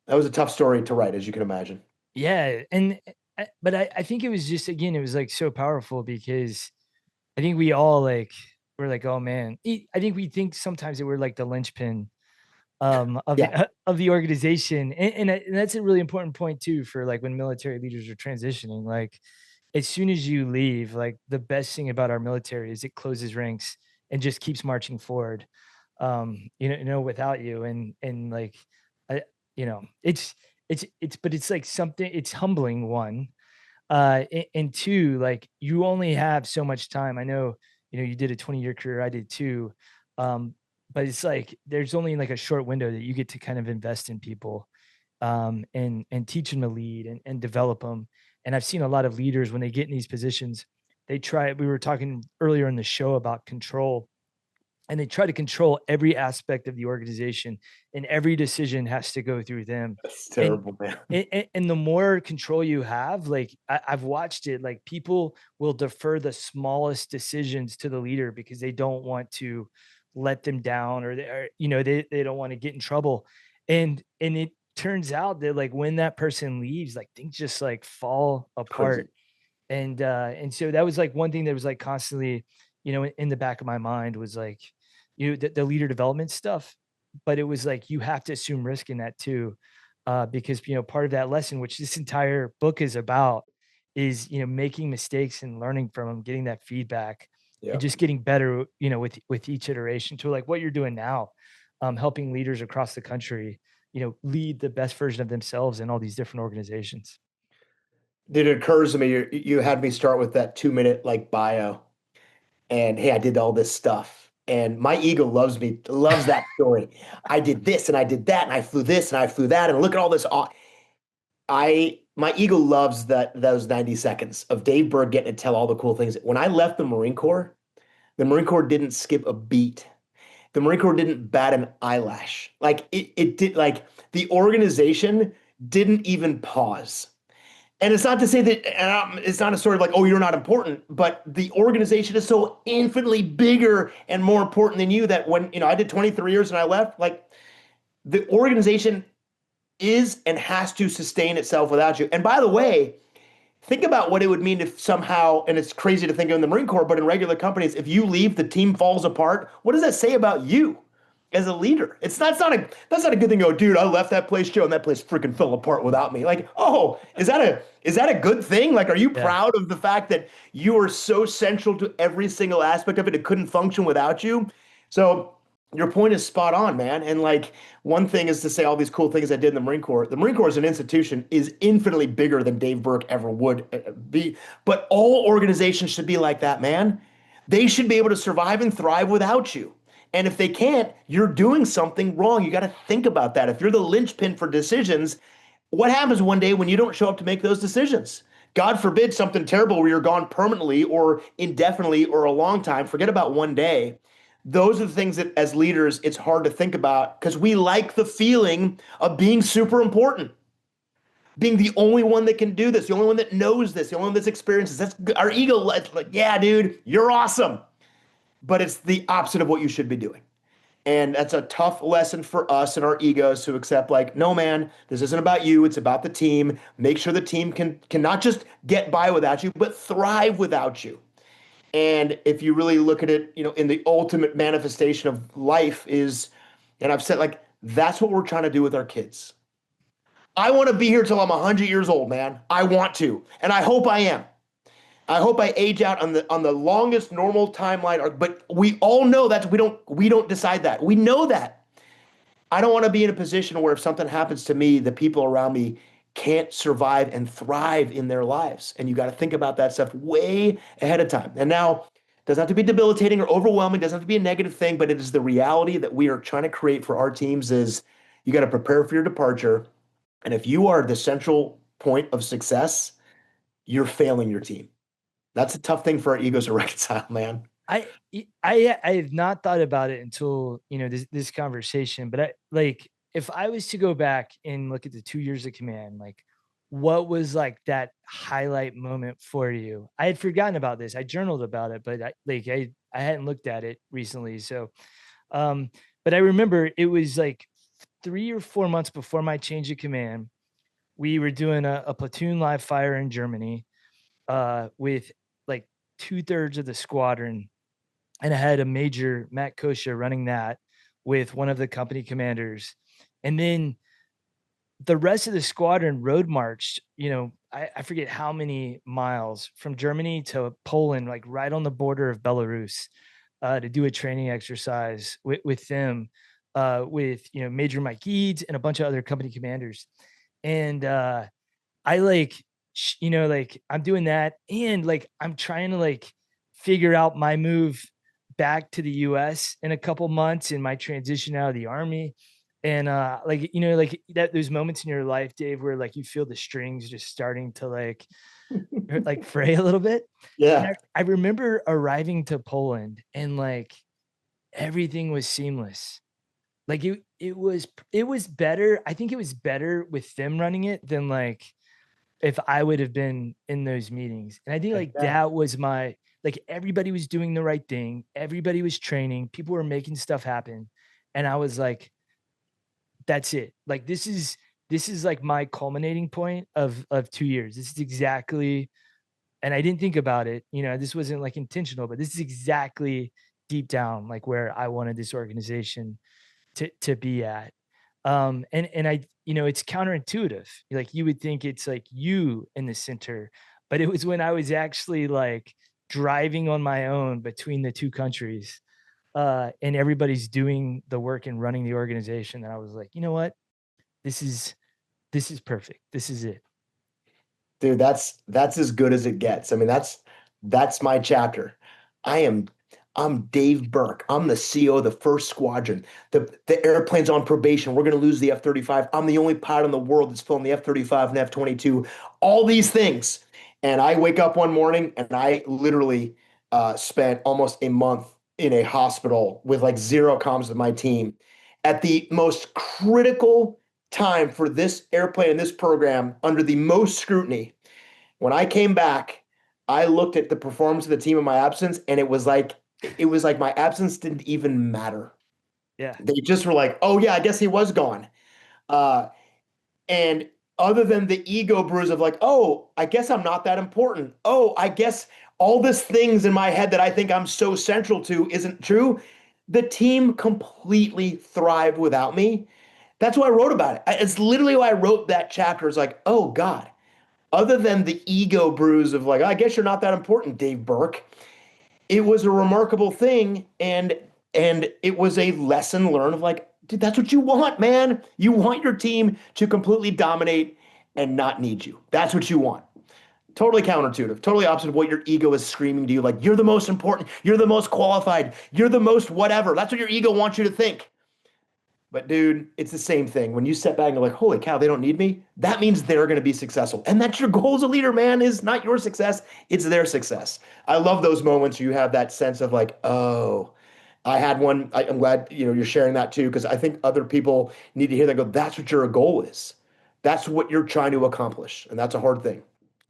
that was a tough story to write, as you can imagine. Yeah. And, but I think it was just, again, it was like so powerful because I think we all like, we're like, oh man, I think we think sometimes that we're like the linchpin Yeah, of the organization. And that's a really important point too, for like when military leaders are transitioning, like as soon as you leave, like the best thing about our military is it closes ranks and just keeps marching forward. Without you. And like I, but it's like something, it's humbling, one. And two, like you only have so much time. I know, you did a 20-year career, I did too. But it's like there's only like a short window that you get to kind of invest in people, and teach them to lead and develop them. And I've seen a lot of leaders when they get in these positions, we were talking earlier in the show about control, and they try to control every aspect of the organization, and every decision has to go through them. that's and terrible, man. and the more control you have, like I've watched it, like people will defer the smallest decisions to the leader because they don't want to let them down, or they don't want to get in trouble. And it turns out that like when that person leaves, like things just like fall Crazy. apart. And so that was like one thing that was like constantly, in the back of my mind, was like, the leader development stuff. But it was like you have to assume risk in that too, because part of that lesson, which this entire book is about, is making mistakes and learning from them, getting that feedback, Yeah. and just getting better, with each iteration, to like what you're doing now, helping leaders across the country, lead the best version of themselves in all these different organizations. It occurs to me you had me start with that 2 minute like bio, and hey, I did all this stuff, and my ego loves that story. I did this and I did that, and I flew this and I flew that, and look at all this. My ego loves those 90 seconds of Dave Berke getting to tell all the cool things. When I left the Marine Corps didn't skip a beat. The Marine Corps didn't bat an eyelash. Like it did. Like the organization didn't even pause. And it's not to say that it's not a sort of like, oh, you're not important, but the organization is so infinitely bigger and more important than you that when, I did 23 years and I left, like the organization is and has to sustain itself without you. And by the way, think about what it would mean if somehow, and it's crazy to think of in the Marine Corps, but in regular companies, if you leave, the team falls apart. What does that say about you as a leader? That's not a good thing to go, dude, I left that place, Joe, and that place freaking fell apart without me. Like, oh, is that a good thing? Like, are you Yeah. proud of the fact that you are so central to every single aspect of it? It couldn't function without you. So your point is spot on, man. And like one thing is to say all these cool things I did in the Marine Corps. The Marine Corps as an institution is infinitely bigger than Dave Berke ever would be. But all organizations should be like that, man. They should be able to survive and thrive without you. And if they can't, you're doing something wrong. You got to think about that. If you're the linchpin for decisions, what happens one day when you don't show up to make those decisions? God forbid something terrible where you're gone permanently or indefinitely or a long time. Forget about one day. Those are the things that as leaders, it's hard to think about because we like the feeling of being super important, being the only one that can do this, the only one that knows this, the only one that's experienced this. That's our ego. Like, yeah, dude, you're awesome. But it's the opposite of what you should be doing. And that's a tough lesson for us and our egos to accept, like, no, man, this isn't about you. It's about the team. Make sure the team can not just get by without you, but thrive without you. And if you really look at it, in the ultimate manifestation of life is, and I've said, like, that's what we're trying to do with our kids. I want to be here till I'm 100 years old, man. I want to, and I hope I am. I hope I age out on the longest normal timeline. But we all know that we don't decide that. We know that. I don't want to be in a position where if something happens to me, the people around me can't survive and thrive in their lives. And you got to think about that stuff way ahead of time. And now, it doesn't have to be debilitating or overwhelming, doesn't have to be a negative thing, but it is the reality that we are trying to create for our teams is you got to prepare for your departure. And if you are the central point of success, you're failing your team. That's a tough thing for our egos to reconcile, man. I have not thought about it until, this conversation, but if I was to go back and look at the 2 years of command, like what was like that highlight moment for you? I had forgotten about this. I journaled about it, but I hadn't looked at it recently. So, um, but I remember it was like 3 or 4 months before my change of command. We were doing a platoon live fire in Germany, with like 2/3 of the squadron, and I had a major Matt Kosha running that with one of the company commanders. And then the rest of the squadron road marched, I forget how many miles from Germany to Poland, like right on the border of Belarus, to do a training exercise with them, with, Major Mike Eads and a bunch of other company commanders. And I I'm doing that, and like I'm trying to like figure out my move back to the US in a couple months in my transition out of the army. And like that those moments in your life, Dave, where like you feel the strings just starting to like fray a little bit. And Yeah. I remember arriving to Poland and like everything was seamless. Like it was better. I think it was better with them running it than like if I would have been in those meetings. And I think like Yeah. that was like everybody was doing the right thing. Everybody was training. People were making stuff happen. And I was like, that's it. Like this is like my culminating point of 2 years. This is exactly, and I didn't think about it. This wasn't like intentional, but this is exactly deep down like where I wanted this organization to be at. And I, it's counterintuitive. Like you would think it's like you in the center, but it was when I was actually like driving on my own between the two countries, and everybody's doing the work and running the organization, that I was like, you know what, this is perfect. This is it. Dude, that's as good as it gets. I mean, that's my chapter. I am I'm Dave Berke. I'm the CEO of the first squadron. The airplane's on probation. We're gonna lose the F-35. I'm the only pilot in the world that's flown the F-35 and F-22. All these things. And I wake up one morning and I literally spent almost a month in a hospital with like zero comms with my team at the most critical time for this airplane and this program under the most scrutiny. When I came back, I looked at the performance of the team in my absence, and it was like my absence didn't even matter. Yeah. They just were like, "Oh yeah, I guess he was gone." Uh, and other than the ego bruise of like, "Oh, I guess I'm not that important. Oh, I guess all these things in my head that I think I'm so central to isn't true." The team completely thrived without me. That's why I wrote about it. It's literally why I wrote that chapter. It's like, oh God, other than the ego bruise of like, I guess you're not that important, Dave Berke. It was a remarkable thing, and it was a lesson learned of like, dude, that's what you want, man. You want your team to completely dominate and not need you. That's what you want. Totally counterintuitive, totally opposite of what your ego is screaming to you. Like, you're the most important, you're the most qualified, you're the most whatever. That's what your ego wants you to think. But dude, it's the same thing. When you step back and you're like, holy cow, they don't need me. That means they're going to be successful. And that's your goal as a leader, man, is not your success. It's their success. I love those moments you have that sense of like, oh, I had one. I'm glad, you're sharing that too, because I think other people need to hear that go, that's what your goal is. That's what you're trying to accomplish. And that's a hard thing.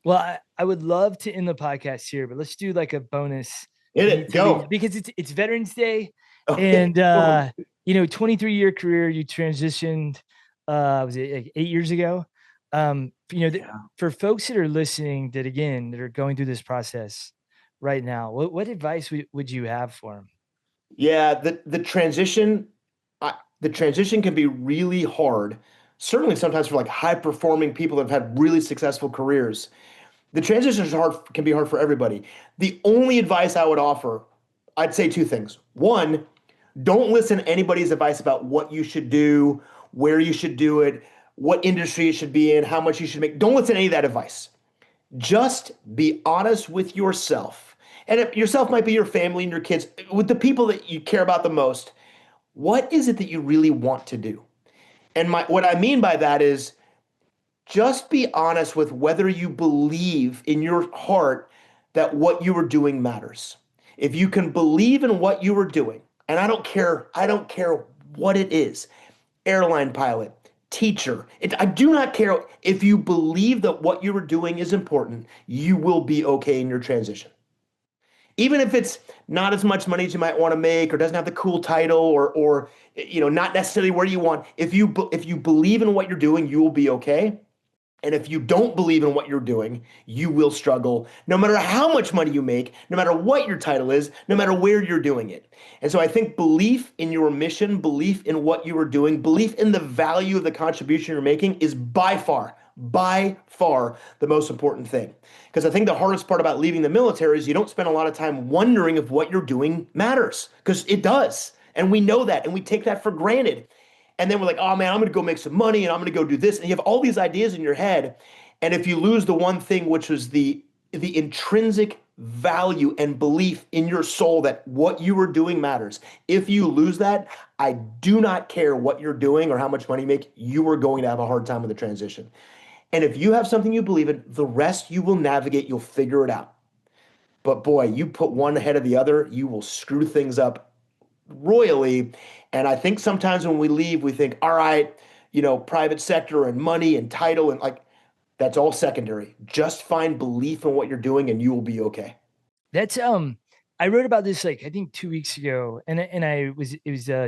Well, I would love to end the podcast here, but let's do like a bonus Hit me it. to leave, Go. because it's Veterans Day, Okay. and 23-year career, you transitioned, was it like 8 years ago? Yeah. For folks that are listening, that again that are going through this process right now, what advice would you have for them? Yeah, the transition can be really hard. Certainly sometimes for like high performing people that have had really successful careers. The transition is hard, can be hard for everybody. The only advice I would offer, I'd say two things. One, don't listen to anybody's advice about what you should do, where you should do it, what industry you should be in, how much you should make. Don't listen to any of that advice. Just be honest with yourself. And if yourself might be your family and your kids, with the people that you care about the most. What is it that you really want to do? And what I mean by that is just be honest with whether you believe in your heart that what you are doing matters. If you can believe in what you are doing, and I don't care what it is, airline pilot, teacher, I do not care. If you believe that what you are doing is important, you will be okay in your transition. Even if it's not as much money as you might want to make, or doesn't have the cool title, or not necessarily where you want. If you believe in what you're doing, you will be okay. And if you don't believe in what you're doing, you will struggle no matter how much money you make, no matter what your title is, no matter where you're doing it. And so I think belief in your mission, belief in what you are doing, belief in the value of the contribution you're making is by far the most important thing. Because I think the hardest part about leaving the military is you don't spend a lot of time wondering if what you're doing matters, because it does. And we know that, and we take that for granted. And then we're like, oh man, I'm going to go make some money and I'm going to go do this. And you have all these ideas in your head. And if you lose the one thing, which was the intrinsic value and belief in your soul that what you are doing matters, if you lose that, I do not care what you're doing or how much money you make, you are going to have a hard time with the transition. And if you have something you believe in, the rest you will navigate, you'll figure it out. But boy, you put one ahead of the other, you will screw things up royally. And I think sometimes when we leave, we think, all right, private sector and money and title and like that's all secondary. Just find belief in what you're doing and you will be okay. That's I wrote about this like I think 2 weeks ago, and it was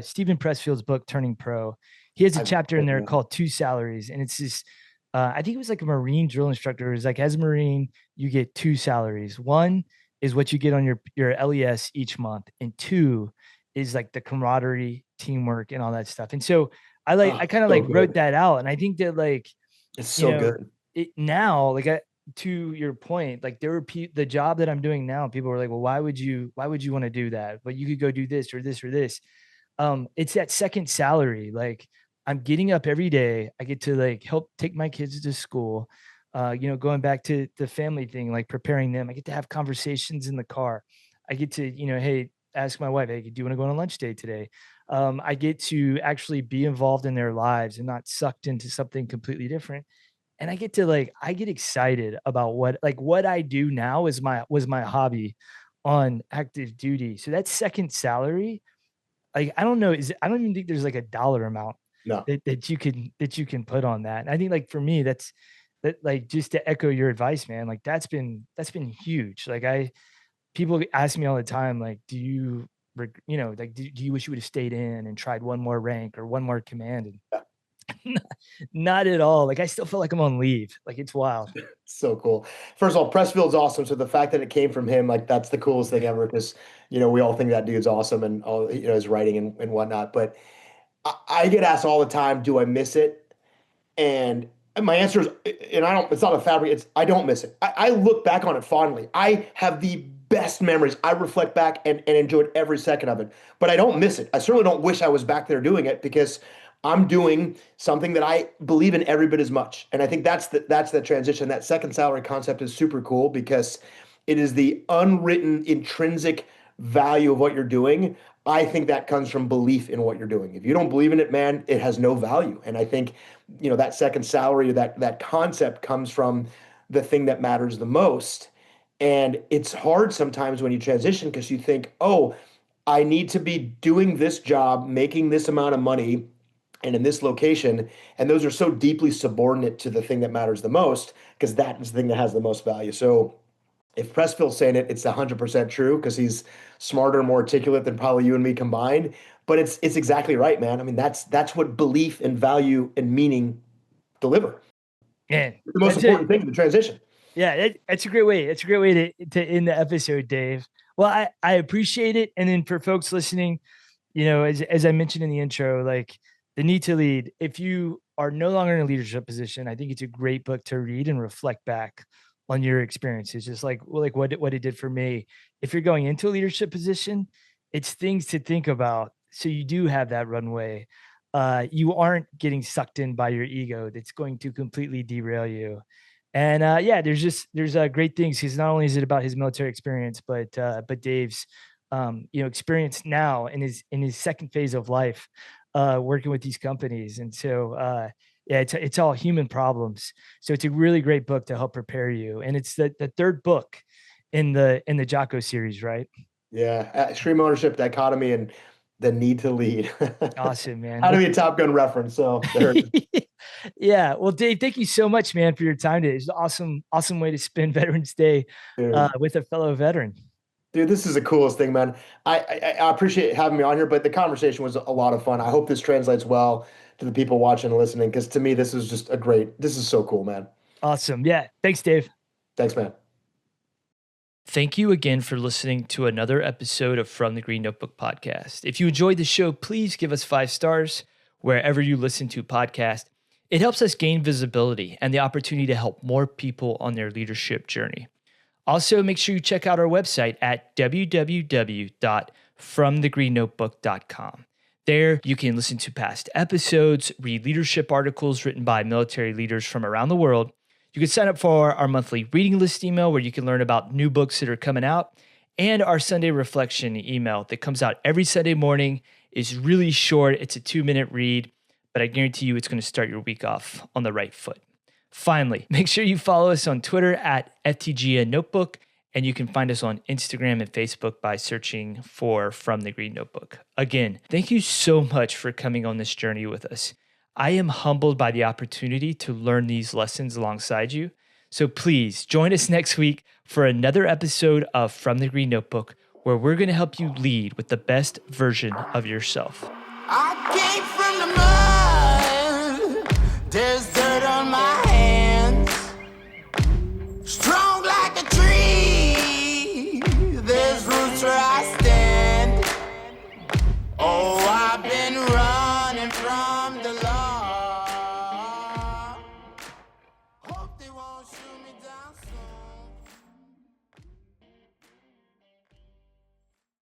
Stephen Pressfield's book Turning Pro. He has a chapter in there called Two Salaries, and it's this. I think it was like a Marine drill instructor. It's like as a Marine, you get two salaries. One is what you get on your LES each month, and two is like the camaraderie, teamwork, and all that stuff. And so I kind of wrote that out, and I think that it's so good. It now to your point, like there were the job that I'm doing now, people were like, well, why would you want to do that? But you could go do this or this or this. It's that second salary. Like I'm getting up every day. I get to like help take my kids to school. Going back to the family thing, like preparing them. I get to have conversations in the car. I get to, hey, ask my wife, hey, do you want to go on a lunch date today? I get to actually be involved in their lives and not sucked into something completely different. And I get to I get excited about what I do now was my hobby on active duty. So that second salary, I don't know, I don't even think there's like a dollar amount No. that you can put on that. And I think like for me, that like just to echo your advice, man, like that's been huge. Like people ask me all the time, like, do you do you wish you would have stayed in and tried one more rank or one more command? And not at all. Like I still feel like I'm on leave. Like it's wild. So cool. First of all, Pressfield's awesome. So the fact that it came from him, like that's the coolest thing ever, because we all think that dude's awesome and all his writing and whatnot. But I get asked all the time, do I miss it? And my answer is, and it's not a fabric, I don't miss it. I look back on it fondly. I have the best memories. I reflect back and enjoyed every second of it, but I don't miss it. I certainly don't wish I was back there doing it, because I'm doing something that I believe in every bit as much. And I think that's the transition. That second salary concept is super cool, because it is the unwritten intrinsic value of what you're doing. I think that comes from belief in what you're doing. If you don't believe in it, man, it has no value. And I think, that second salary, that concept comes from the thing that matters the most. And it's hard sometimes when you transition, because you think, oh, I need to be doing this job, making this amount of money, and in this location. And those are so deeply subordinate to the thing that matters the most, because that is the thing that has the most value. So if Pressfield's saying it, it's 100% true, because he's smarter and more articulate than probably you and me combined. But it's exactly right, man. I mean, that's what belief and value and meaning deliver. Man, it's the most important thing in the transition. Yeah, that's a great way. That's a great way to end the episode, Dave. Well, I appreciate it. And then for folks listening, as I mentioned in the intro, like The Need to Lead, if you are no longer in a leadership position, I think it's a great book to read and reflect back on your experiences, just like what it did for me. If you're going into a leadership position, it's things to think about. So you do have that runway. You aren't getting sucked in by your ego that's going to completely derail you. And yeah, there's great things, because not only is it about his military experience, but Dave's experience now in his second phase of life, working with these companies. And so yeah, it's all human problems. So it's a really great book to help prepare you. And it's the third book in the Jocko series, right? Yeah, extreme ownership dichotomy and the need to lead. Awesome, man. How to Well, be a Top Gun reference. So there. yeah. Well, Dave, thank you so much, man, for your time today. It's an awesome way to spend Veterans Day Dude. with a fellow veteran. Dude, this is the coolest thing, man. I appreciate having me on here, but the conversation was a lot of fun. I hope this translates well to the people watching and listening, because to me, this is just this is so cool, man. Awesome. Yeah. Thanks, Dave. Thanks, man. Thank you again for listening to another episode of From the Green Notebook podcast. If you enjoyed the show, please give us 5 stars wherever you listen to podcasts. It helps us gain visibility and the opportunity to help more people on their leadership journey. Also, make sure you check out our website at www.fromthegreennotebook.com. There, you can listen to past episodes, read leadership articles written by military leaders from around the world. You can sign up for our monthly reading list email, where you can learn about new books that are coming out, and our Sunday reflection email that comes out every Sunday morning. Is really short. It's a 2-minute read, but I guarantee you it's going to start your week off on the right foot. Finally, make sure you follow us on Twitter at FTGN Notebook, and you can find us on Instagram and Facebook by searching for From the Green Notebook. Again, thank you so much for coming on this journey with us. I am humbled by the opportunity to learn these lessons alongside you. So please join us next week for another episode of From the Green Notebook, where we're going to help you lead with the best version of yourself. I came from the mud. There's